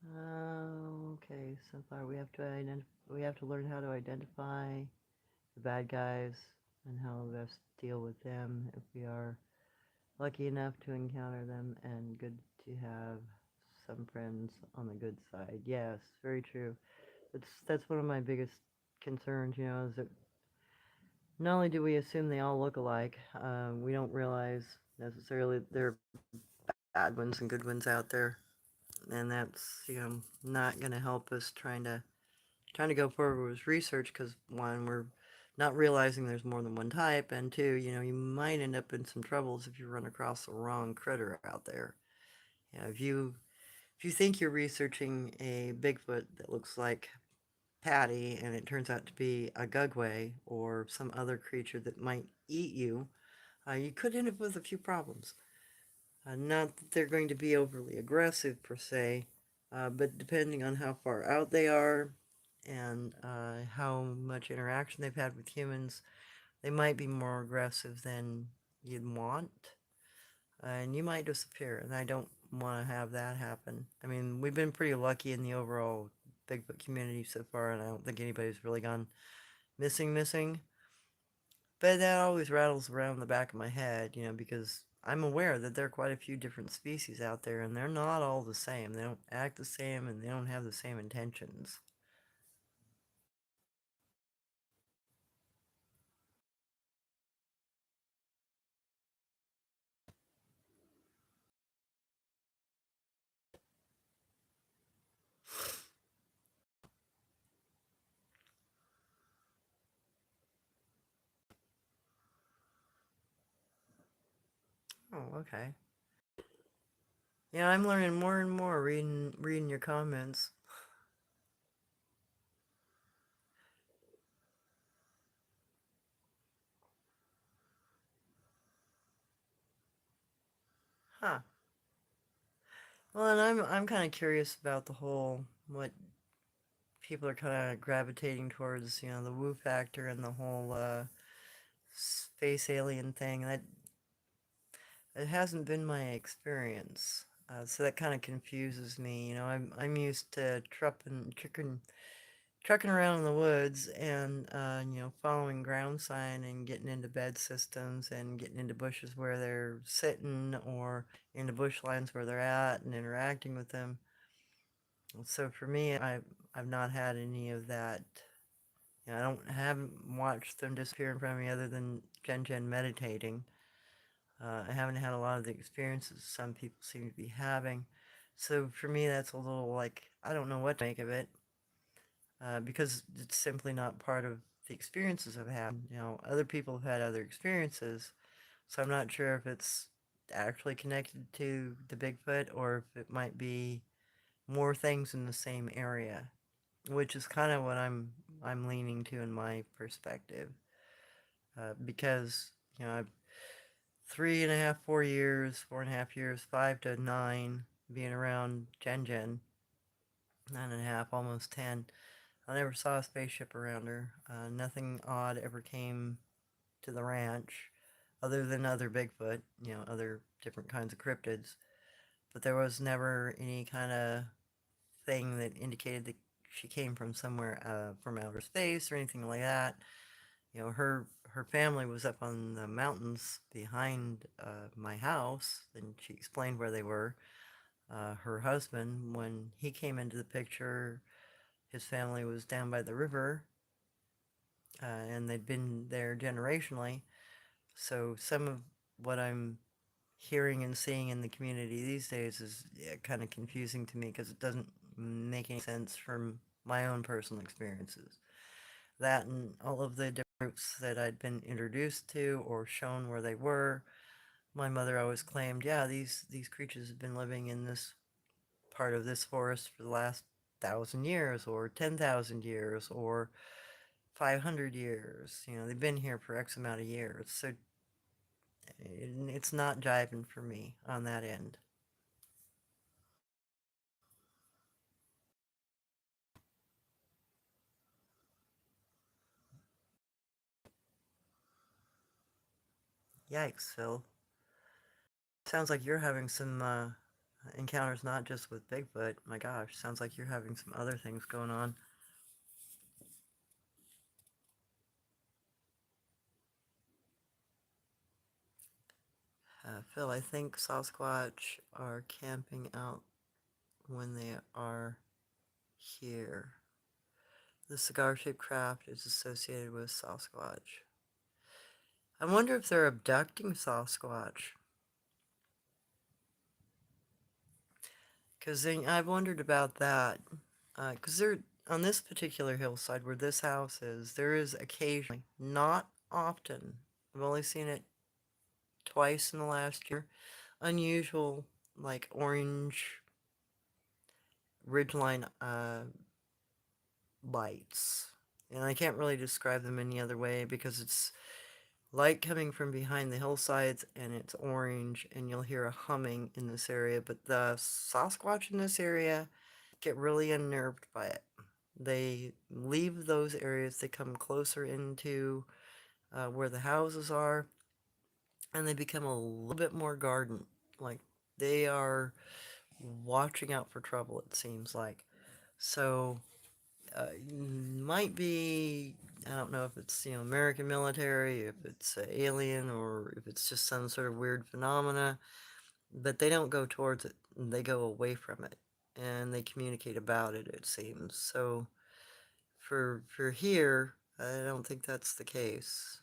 Okay, so far we have to learn how to identify the bad guys and how best deal with them if we are lucky enough to encounter them, and good to have some friends on the good side. Yes, very true. That's one of my biggest concerns, you know, is that not only do we assume they all look alike, we don't realize necessarily there are bad ones and good ones out there, and that's, you know, not going to help us trying to go forward with research, because one, we're not realizing there's more than one type, and two, you know, you might end up in some troubles if you run across the wrong critter out there. You know, if you think you're researching a Bigfoot that looks like Patty, and it turns out to be a Gugway or some other creature that might eat you, you could end up with a few problems. Not that they're going to be overly aggressive per se, but depending on how far out they are and how much interaction they've had with humans, they might be more aggressive than you'd want, and you might disappear. And I don't want to have that happen. I mean, we've been pretty lucky in the overall Bigfoot community so far, and I don't think anybody's really gone missing. But that always rattles around the back of my head, you know, because I'm aware that there are quite a few different species out there, and they're not all the same. They don't act the same, and they don't have the same intentions. Oh, okay. Yeah, I'm learning more and more reading your comments. Huh. Well, and I'm kind of curious about the whole what people are kind of gravitating towards, you know, the woo factor and the whole space alien thing. That it hasn't been my experience. So that kind of confuses me. You know, I'm used to trucking around in the woods and you know, following ground sign and getting into bed systems and getting into bushes where they're sitting, or into bush lines where they're at, and interacting with them. So for me, I've not had any of that. You know, haven't watched them disappear in front of me other than Jen meditating. I haven't had a lot of the experiences some people seem to be having. So for me, that's a little like, I don't know what to make of it, because it's simply not part of the experiences I've had. You know, other people have had other experiences, so I'm not sure if it's actually connected to the Bigfoot, or if it might be more things in the same area, which is kind of what I'm leaning to in my perspective, because you know, I've 3.5, 4 years, 4.5 years, 5 to 9, being around Jen, 9.5, almost 10. I never saw a spaceship around her. Nothing odd ever came to the ranch, other than other Bigfoot, you know, other different kinds of cryptids. But there was never any kind of thing that indicated that she came from somewhere, from outer space or anything like that. You know, her family was up on the mountains behind my house, and she explained where they were. Her husband, when he came into the picture, his family was down by the river, and they'd been there generationally. So some of what I'm hearing and seeing in the community these days is, yeah, kind of confusing to me, because it doesn't make any sense from my own personal experiences. That and all of the different groups that I'd been introduced to or shown where they were, my mother always claimed, yeah, these creatures have been living in this part of this forest for the last 1,000 years, or 10,000 years, or 500 years. You know, they've been here for X amount of years. So it's not jiving for me on that end. Yikes, Phil. Sounds like you're having some encounters not just with Bigfoot. My gosh, sounds like you're having some other things going on. Phil, I think Sasquatch are camping out when they are here. The cigar-shaped craft is associated with Sasquatch. I wonder if they're abducting Sasquatch. Because I've wondered about that. Because they're on this particular hillside where this house is, there is occasionally, not often, I've only seen it twice in the last year, unusual, like orange ridgeline lights. And I can't really describe them any other way because it's light coming from behind the hillsides and it's orange, and you'll hear a humming in this area. But the Sasquatch in this area get really unnerved by it. They leave those areas, they come closer into where the houses are, and they become a little bit more guardant. Like they are watching out for trouble, it seems like. So, might be, I don't know if it's, American military, if it's alien, or if it's just some sort of weird phenomena, but they don't go towards it, they go away from it, and they communicate about it, it seems. So, for here, I don't think that's the case.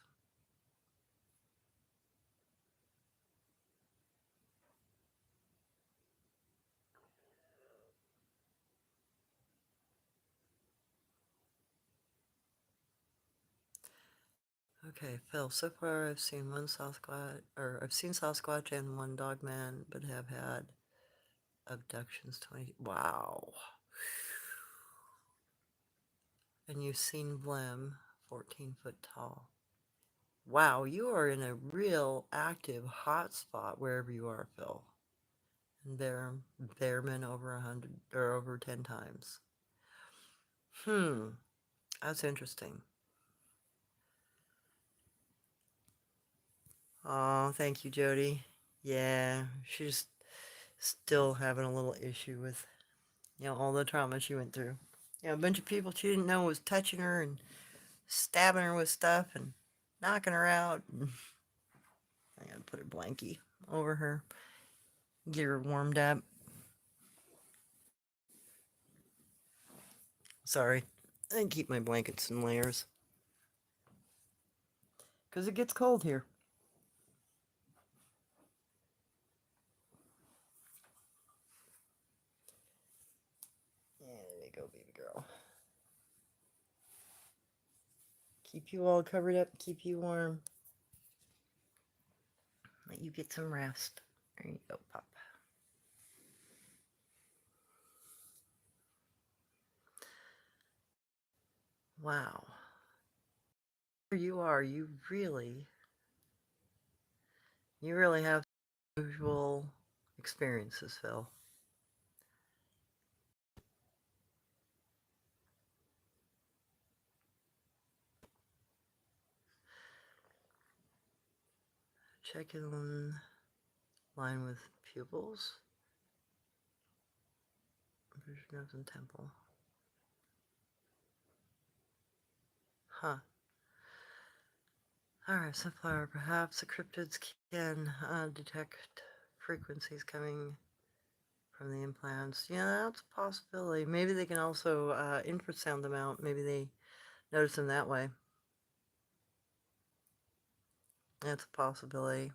Okay, Phil, so far I've seen one Sasquatch, or I've seen Sasquatch and one Dogman, but have had abductions 20. Wow. And you've seen Blim, 14 foot tall. Wow, you are in a real active hot spot wherever you are, Phil. And Bearman over 100 or over 10 times. That's interesting. Oh, thank you, Jody. Yeah, she's still having a little issue with, all the trauma she went through. A bunch of people she didn't know was touching her and stabbing her with stuff and knocking her out. I gotta put a blankie over her, get her warmed up. Sorry, I keep my blankets in layers because it gets cold here. Yeah, there you go, baby girl. Keep you all covered up, keep you warm. Let you get some rest. There you go, pup. Wow. Here you are, you really have unusual experiences, Phil. Check in line with pupils. Vision nose and temple. Huh. Alright, Sunflower, perhaps the cryptids can detect frequencies coming from the implants. Yeah, that's a possibility. Maybe they can also infrasound them out. Maybe they notice them that way. That's a possibility.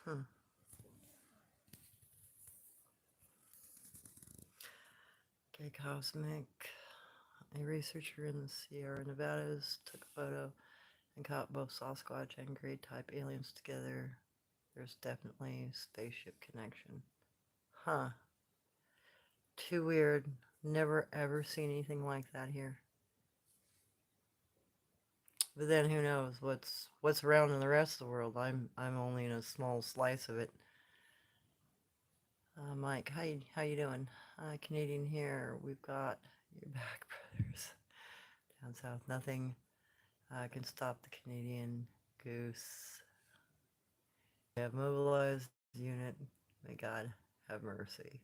Hmm. Okay, Cosmic. A researcher in the Sierra Nevadas took a photo and caught both Sasquatch and Great type aliens together. There's definitely a spaceship connection. Huh. Too weird. Never ever seen anything like that here. But then who knows what's around in the rest of the world? I'm only in a small slice of it. Mike, how you doing? Canadian here. We've got your back, brothers. Down south, nothing can stop the Canadian goose. We have mobilized unit. May God have mercy.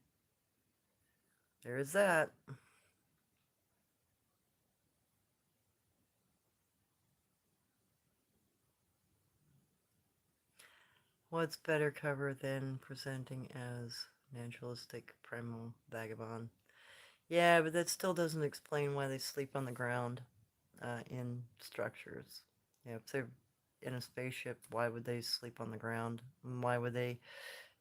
There is that. What's better cover than presenting as naturalistic primal vagabond? Yeah, but that still doesn't explain why they sleep on the ground in structures. Yeah, if they're in a spaceship, why would they sleep on the ground? And why would they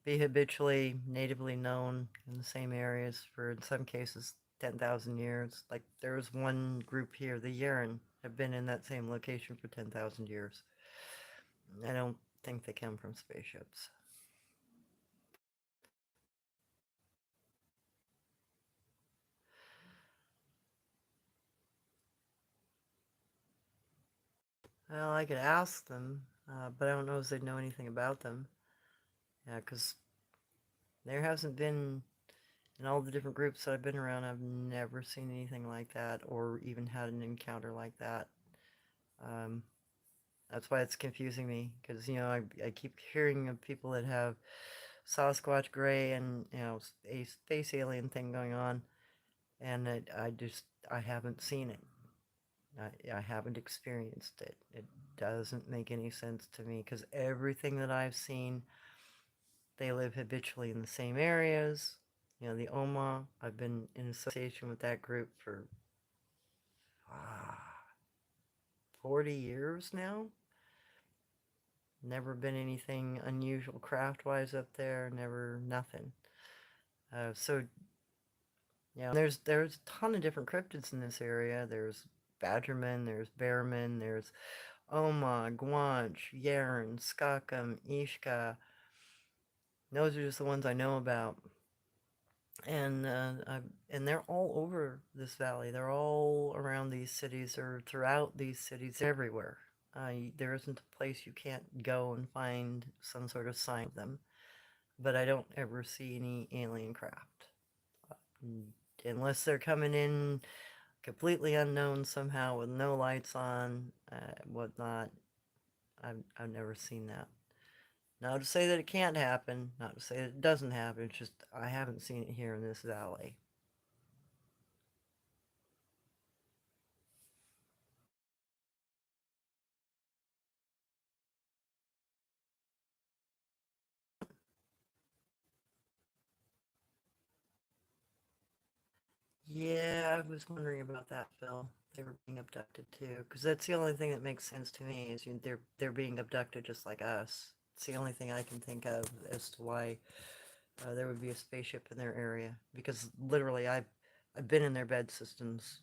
be habitually natively known in the same areas for, in some cases, 10,000 years? Like, there was one group here, the Yaren, have been in that same location for 10,000 years. I don't think they come from spaceships. Well, I could ask them, but I don't know if they'd know anything about them. Yeah, because there hasn't been, in all the different groups that I've been around, I've never seen anything like that or even had an encounter like that. Um, that's why it's confusing me, because, I keep hearing of people that have Sasquatch Gray and, a space alien thing going on, and I haven't seen it. I haven't experienced it. It doesn't make any sense to me, because everything that I've seen, they live habitually in the same areas. The Oma, I've been in association with that group for 40 years now. Never been anything unusual craft-wise up there, never, nothing. So, yeah, there's a ton of different cryptids in this area. There's Badgerman, there's Bearman, there's Oma, Guanch, Yaren, Skakam, Ishka. Those are just the ones I know about. And and they're all over this valley. They're all around these cities or throughout these cities, everywhere. There isn't a place you can't go and find some sort of sign of them. But I don't ever see any alien craft. Mm, Unless they're coming in completely unknown somehow with no lights on, whatnot. I've never seen that. Not to say that it can't happen, not to say that it doesn't happen, it's just I haven't seen it here in this valley. Yeah, I was wondering about that, Phil. They were being abducted too, because that's the only thing that makes sense to me is they're being abducted just like us. It's the only thing I can think of as to why there would be a spaceship in their area. Because literally, I've been in their bed systems.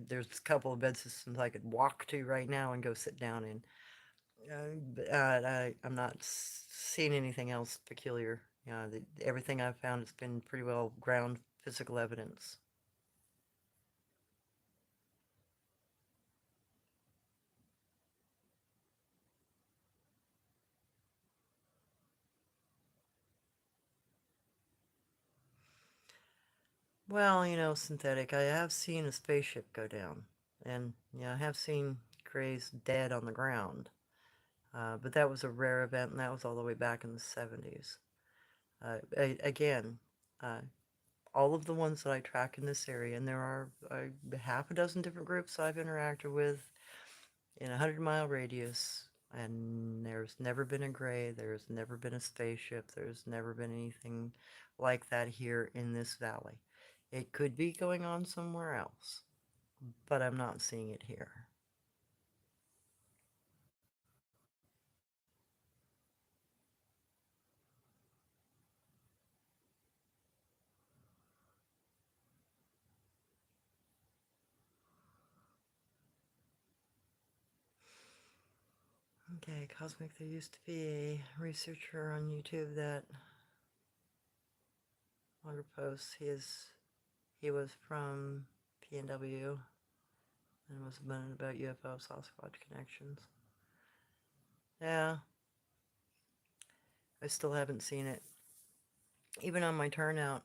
There's a couple of bed systems I could walk to right now and go sit down in. I'm not seeing anything else peculiar. Everything I've found has been pretty well ground physical evidence. Well, synthetic. I have seen a spaceship go down, and I have seen Grays dead on the ground. But that was a rare event, and that was all the way back in the 70s. Again, uh, all of the ones that I track in this area, and there are half a dozen different groups I've interacted with in a 100-mile radius, and there's never been a gray, there's never been a spaceship, there's never been anything like that here in this valley. It could be going on somewhere else, but I'm not seeing it here. Okay, Cosmic, there used to be a researcher on YouTube that longer posts. He was from PNW. And it was about UFO Sasquatch connections. Yeah, I still haven't seen it. Even on my turnout,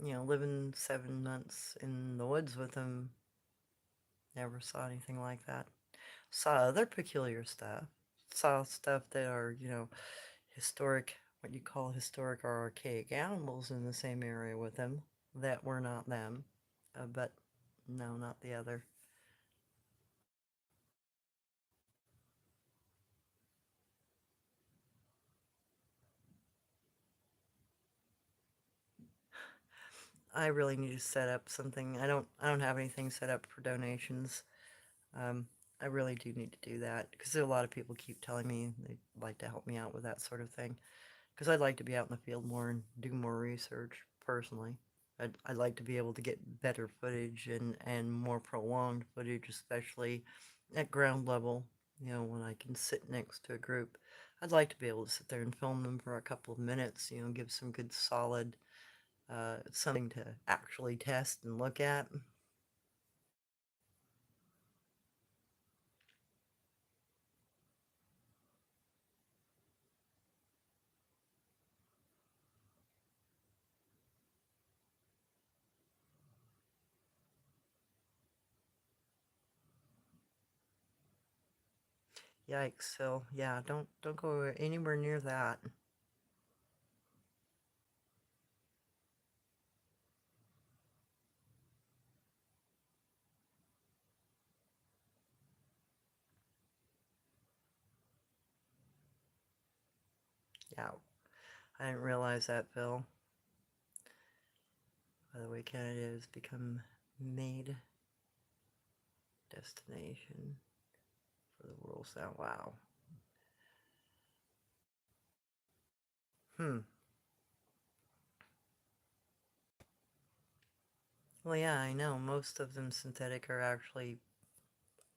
living 7 months in the woods with him, never saw anything like that. Saw other peculiar stuff. Saw stuff that are, historic, what you call historic or archaic animals in the same area with them that were not them. But no, not the other. I really need to set up something. I don't have anything set up for donations. Um, I really do need to do that because a lot of people keep telling me they'd like to help me out with that sort of thing. Because I'd like to be out in the field more and do more research personally. I'd like to be able to get better footage and more prolonged footage, especially at ground level, when I can sit next to a group. I'd like to be able to sit there and film them for a couple of minutes, give some good solid something to actually test and look at. Yikes! So yeah, don't go anywhere near that. Yeah, I didn't realize that, Phil. By the way, Canada has become made destination for the world sound. Wow. Hmm. Well, yeah, I know. Most of them synthetic are actually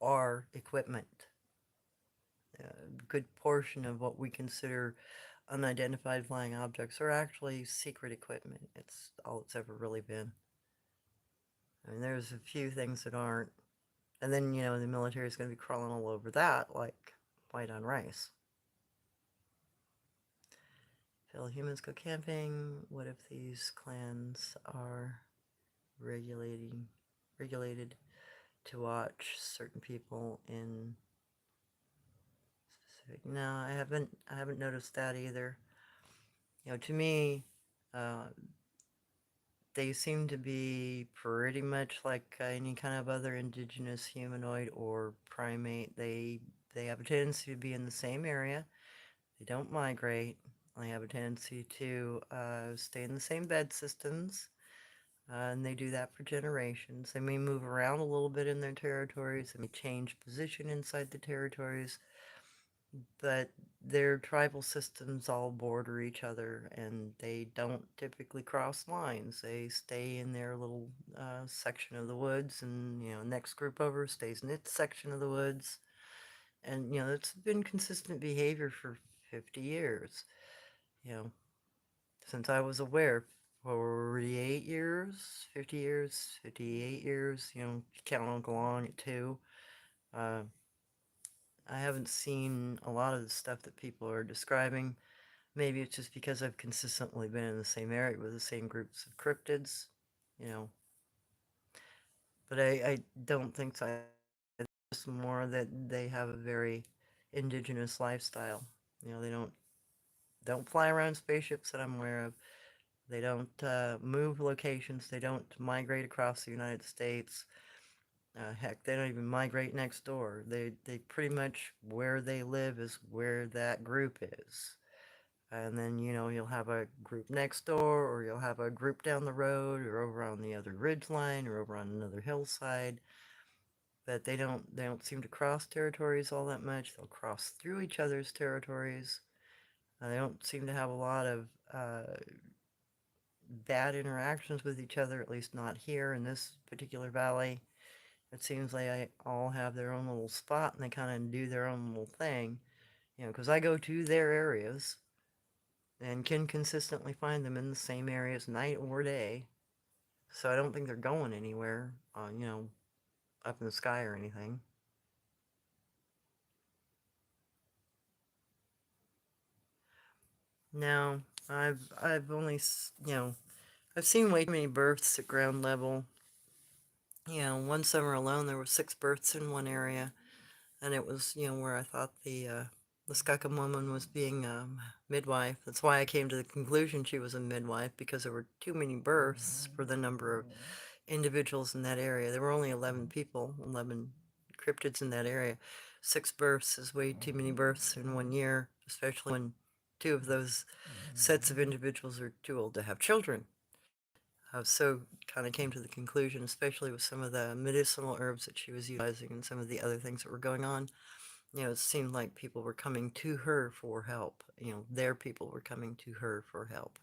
our equipment. A good portion of what we consider unidentified flying objects are actually secret equipment. It's all it's ever really been. I mean, there's a few things that aren't. And then, the military is going to be crawling all over that like white on rice. Will humans go camping? What if these clans are regulating regulated to watch certain people in specific? No, I haven't noticed that either. To me, uh, they seem to be pretty much like any kind of other indigenous humanoid or primate. They have a tendency to be in the same area. They don't migrate. They have a tendency to stay in the same bed systems. And they do that for generations. They may move around a little bit in their territories. They may change position inside the territories, but their tribal systems all border each other, and they don't typically cross lines. They stay in their little section of the woods, and next group over stays in its section of the woods, and it's been consistent behavior for 50 years. You know, since I was aware, 48 years, 50 years, 58 years, count Uncle on it too. Uh, I haven't seen a lot of the stuff that people are describing. Maybe it's just because I've consistently been in the same area with the same groups of cryptids, you know. But I don't think so. It's more that they have a very indigenous lifestyle. They don't fly around spaceships that I'm aware of. They don't move locations. They don't migrate across the United States. Heck, they don't even migrate next door. They pretty much where they live is where that group is. And then, you'll have a group next door, or you'll have a group down the road, or over on the other ridge line, or over on another hillside. But they don't seem to cross territories all that much. They'll cross through each other's territories. They don't seem to have a lot of bad interactions with each other, at least not here in this particular valley. It seems like they all have their own little spot and they kind of do their own little thing, because I go to their areas and can consistently find them in the same areas night or day. So I don't think they're going anywhere, up in the sky or anything. No, I've only I've seen way too many births at ground level. One summer alone there were 6 births in one area, and it was where I thought the Skaakum woman was being midwife. That's why I came to the conclusion she was a midwife, because there were too many births for the number of individuals in that area. There were only 11 people, 11 cryptids in that area. 6 births is way too many births in one year, especially when two of those sets of individuals are too old to have children. So kind of came to the conclusion, especially with some of the medicinal herbs that she was utilizing and some of the other things that were going on. It seemed like people were coming to her for help. Their people were coming to her for help.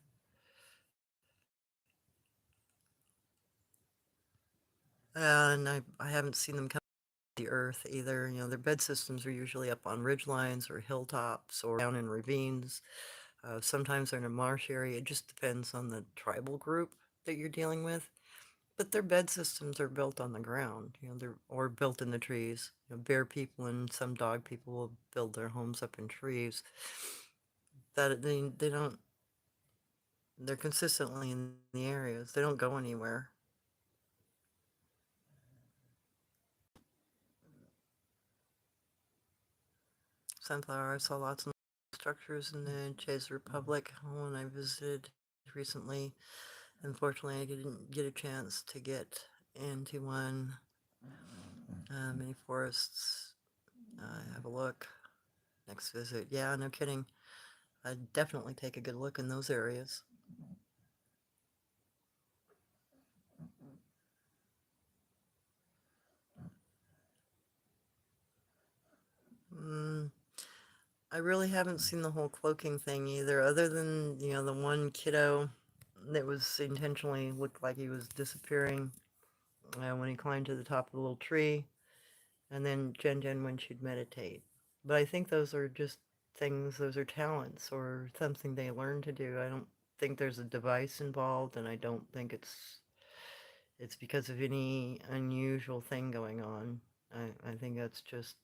And I haven't seen them come to the earth either. Their bed systems are usually up on ridge lines or hilltops or down in ravines. Sometimes they're in a marsh area. It just depends on the tribal group that you're dealing with. But their bed systems are built on the ground, they're or built in the trees. Bear people and some dog people will build their homes up in trees. That they don't. They're consistently in the areas. They don't go anywhere. Sunflower. I saw lots of structures in the Czech Republic when I visited recently. Unfortunately, I didn't get a chance to get into one. Many forests. Have a look. Next visit. Yeah, no kidding. I'd definitely take a good look in those areas. Mm, I really haven't seen the whole cloaking thing either, other than, the one kiddo that was intentionally looked like he was disappearing when he climbed to the top of the little tree, and then Jen Jen when she'd meditate. But I think those are just things, those are talents or something they learn to do. I don't think there's a device involved, and I don't think it's because of any unusual thing going on. I think that's just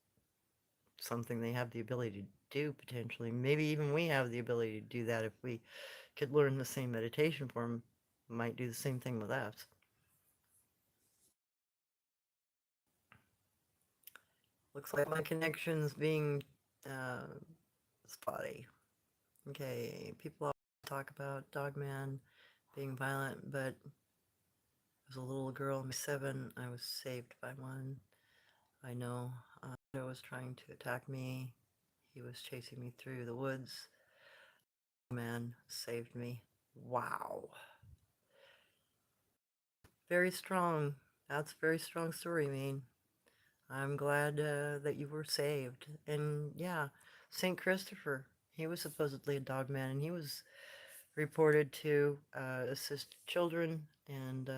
something they have the ability to do potentially. Maybe even we have the ability to do that if we could learn the same meditation form. Might do the same thing with us. Looks like my connection's being uh, spotty. Okay, people always talk about Dogman being violent, but as a little girl, 7, I was saved by one. I know he was trying to attack me. He was chasing me through the woods. Man saved me. Wow. Very strong. That's a very strong story, Mean. I'm glad that you were saved. And yeah, St. Christopher, he was supposedly a dog man, and he was reported to assist children and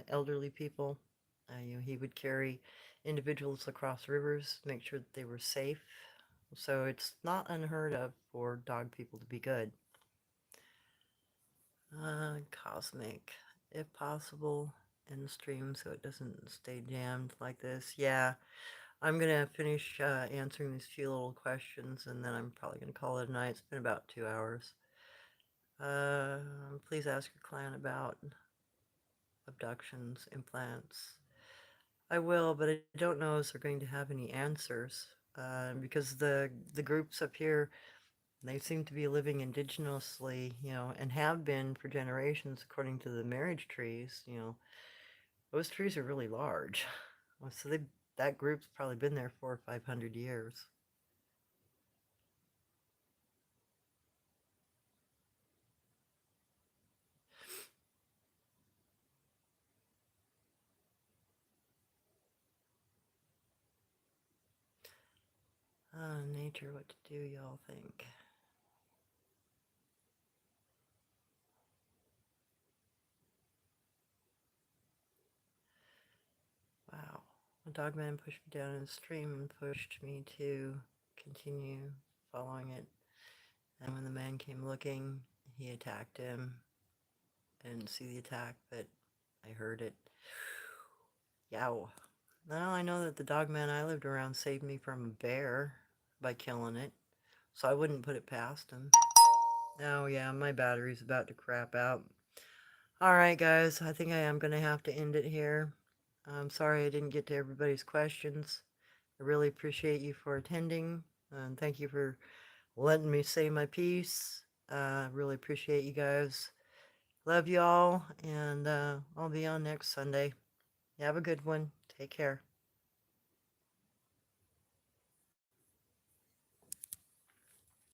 elderly people. He would carry individuals across rivers, make sure that they were safe. So it's not unheard of for dog people to be good. Cosmic, if possible, in the stream so it doesn't stay jammed like this. Yeah, I'm gonna finish answering these few little questions, and then I'm probably gonna call it a night. It's been about 2 hours. Uh, Please ask your client about abductions, implants. I will, but I don't know if they're going to have any answers because the groups up here, they seem to be living indigenously, and have been for generations, according to the marriage trees. Those trees are really large. So that group's probably been there 400 or 500 years. Nature, what to do, y'all think? Wow. A dogman pushed me down in the stream and pushed me to continue following it. And when the man came looking, he attacked him. I didn't see the attack, but I heard it. Yow. Now I know that the dog man I lived around saved me from a bear by killing it, so I wouldn't put it past him. Oh yeah, my battery's about to crap out. Alright guys, I think I am going to have to end it here. I'm sorry I didn't get to everybody's questions. I really appreciate you for attending, and thank you for letting me say my piece. Really appreciate you guys. Love y'all, and I'll be on next Sunday. You have a good one. Take care.